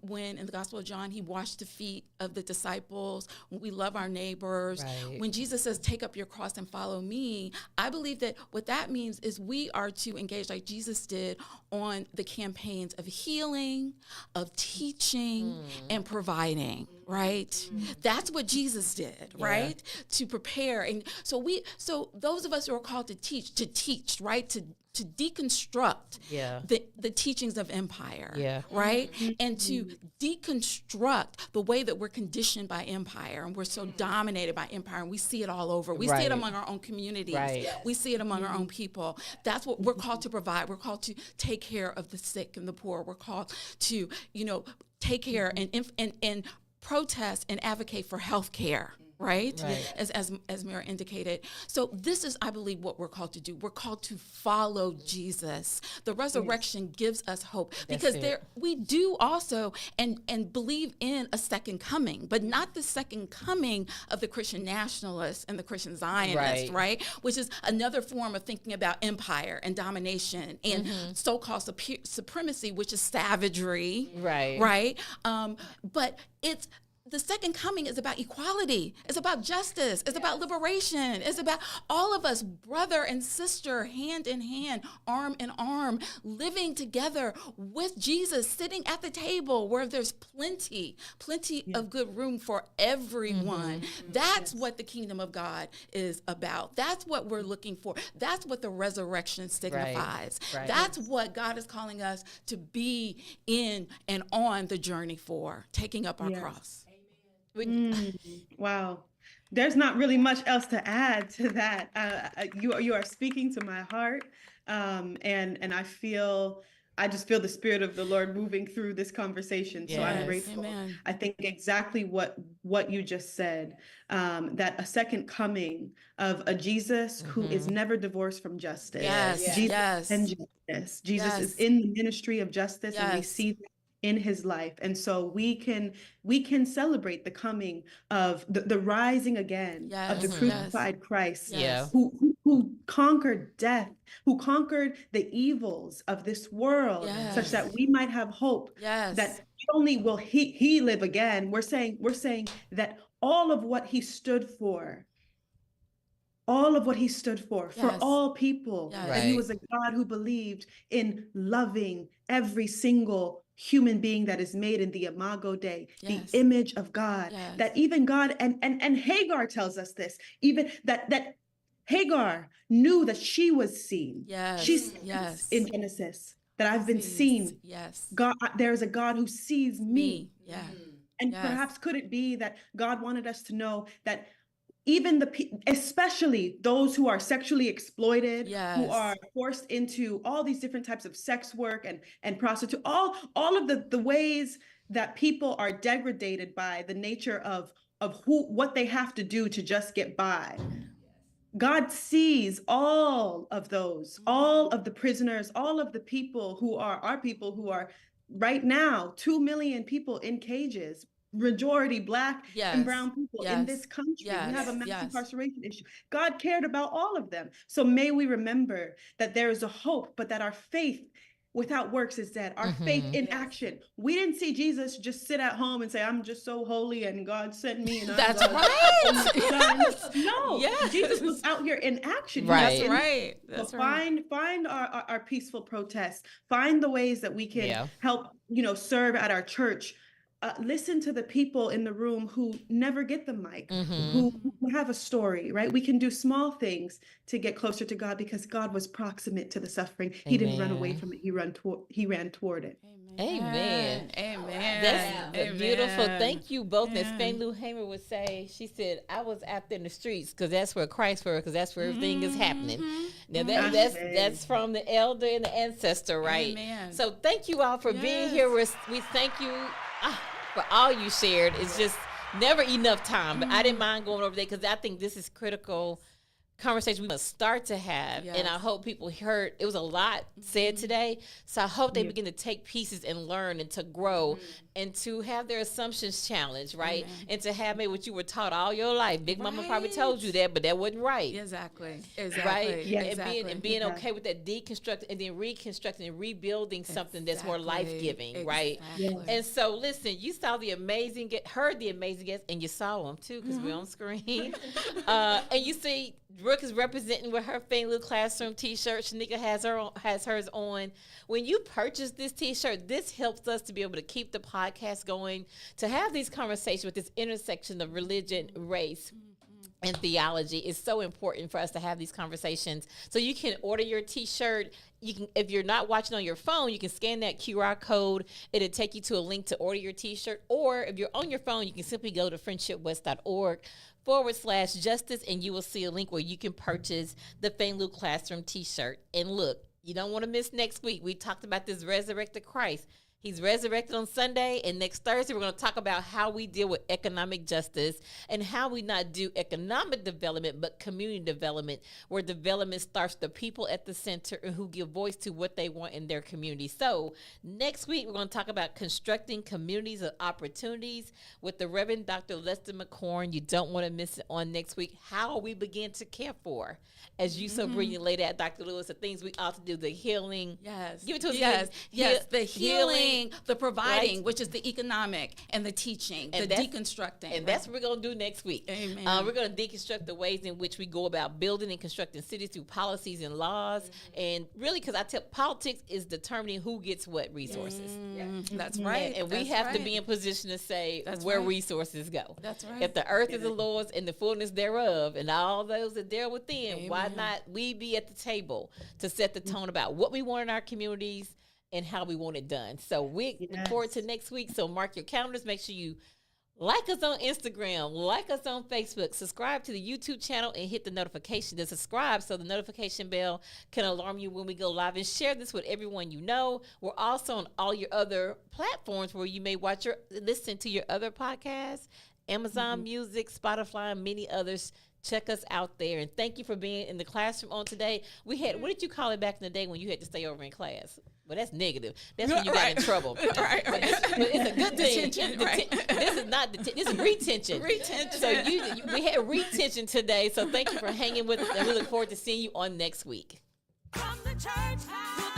when in the Gospel of John, he washed the feet of the disciples, when we love our neighbors, when Jesus says, take up your cross and follow me. I believe that what that means is we are to engage like Jesus did on the campaigns of healing, of teaching, and providing, right? That's what Jesus did, right? To prepare. And so those of us who are called to teach, right? To deconstruct the teachings of empire, right? And to deconstruct the way that we're conditioned by empire, and we're so dominated by empire, and we see it all over. We see it among our own communities. We see it among our own people. That's what we're called to provide. We're called to take care of the sick and the poor. We're called to, take care and protest and advocate for health care. right? As Azmera indicated. So this is, I believe, what we're called to do. We're called to follow Jesus. The resurrection gives us hope, because we do also and believe in a second coming, but not the second coming of the Christian nationalists and the Christian Zionists, right? Which is another form of thinking about empire and domination and so-called supremacy, which is savagery, right? But it's the second coming is about equality. It's about justice. It's about liberation. It's about all of us, brother and sister, hand in hand, arm in arm, living together with Jesus, sitting at the table where there's plenty of good room for everyone. That's what the kingdom of God is about. That's what we're looking for. That's what the resurrection signifies. That's what God is calling us to be in and on the journey for, taking up our cross. Wow. There's not really much else to add to that. You are speaking to my heart. And I just feel the Spirit of the Lord moving through this conversation. So I'm grateful. Amen. I think exactly what you just said, that a second coming of a Jesus who is never divorced from justice. Jesus and justice. Jesus is in the ministry of justice, and we see that in his life. And so we can celebrate the coming of the rising again of the crucified Christ, who conquered death, who conquered the evils of this world, such that we might have hope that not only will he live again, we're saying that all of what he stood for, for all people, that he was a God who believed in loving every single human being that is made in the imago Dei, the image of God, that even God, and Hagar tells us this, even that Hagar knew that she was seen. She says in Genesis that I've been seen. God, there's a God who sees me. And perhaps could it be that God wanted us to know that even especially those who are sexually exploited, who are forced into all these different types of sex work and prostitute, all of the ways that people are degraded by the nature of what they have to do to just get by. God sees all of those, all of the prisoners, all of the people who are our people, who are right now 2 million people in cages, majority Black and brown people in this country. We have a mass incarceration issue. God cared about all of them. So may we remember that there is a hope, but that our faith without works is dead. Our faith in action. We didn't see Jesus just sit at home and say, I'm just so holy and God sent me. And That's right. No, Jesus was out here in action. That's right. Find our peaceful protests. Find the ways that we can help, serve at our church. Listen to the people in the room who never get the mic, who have a story, right? We can do small things to get closer to God, because God was proximate to the suffering. He didn't run away from it. He ran toward it. Amen. That's beautiful. Thank you both. As Fannie Lou Hamer would say, she said, I was out there in the streets because that's where Christ was, because that's where everything is happening. Now that's from the elder and the ancestor, right? Amen. So thank you all for being here. We thank you for all you shared. It's just never enough time, but I didn't mind going over there, because I think this is critical conversation we must start to have. And I hope people heard, it was a lot said today, so I hope they begin to take pieces and learn and to grow and to have their assumptions challenged, right? And to have maybe what you were taught all your life. Big Mama probably told you that, but that wasn't right. Exactly. Right? And being okay with that deconstructing and then reconstructing and rebuilding something that's more life-giving, right? And so listen, you saw heard the amazing guests, and you saw them too, because we're on screen. And you see Brooke is representing with her Fannie Lou Classroom t-shirt. Shanika has hers on. When you purchase this t-shirt, this helps us to be able to keep the podcast going, to have these conversations with this intersection of religion, race, and theology. Is so important for us to have these conversations. So you can order your t-shirt. You can, if you're not watching on your phone, you can scan that QR code. It'll take you to a link to order your t-shirt. Or if you're on your phone, you can simply go to friendshipwest.org/justice, and you will see a link where you can purchase the Fannie Lou Classroom t-shirt. And look, you don't want to miss next week. We talked about this resurrected Christ. He's resurrected on Sunday, and next Thursday we're going to talk about how we deal with economic justice and how we not do economic development but community development, where development starts the people at the center and who give voice to what they want in their community. So next week we're going to talk about constructing communities of opportunities with the Reverend Dr. Lester McCorn. You don't want to miss it on next week. How we begin to care for, as you so brilliantly laid out, Dr. Lewis, the things we ought to do, the healing. Yes. Give it to us. Yes. The healing, the providing, right, which is the economic, and the teaching, and the deconstructing. And that's what we're going to do next week. Amen. We're going to deconstruct the ways in which we go about building and constructing cities through policies and laws. And really, because I tell politics is determining who gets what resources. That's right. And we have to be in position to say where resources go. That's right. If the earth is the Lord's and the fullness thereof and all those that dwell within, why not we be at the table to set the tone about what we want in our communities and how we want it done. So we look forward to next week. So mark your calendars. Make sure you like us on Instagram, like us on Facebook, subscribe to the YouTube channel, and hit the notification to subscribe so the notification bell can alarm you when we go live, and share this with everyone you know. We're also on all your other platforms where you may listen to your other podcasts, Amazon Music, Spotify, and many others. Check us out there. And thank you for being in the classroom on today. We had, what did you call it back in the day when you had to stay over in class? Well, that's negative. That's when you got in trouble. But it's a good thing. This is retention. So we had retention today. So thank you for hanging with us, and we look forward to seeing you on next week. From the church house.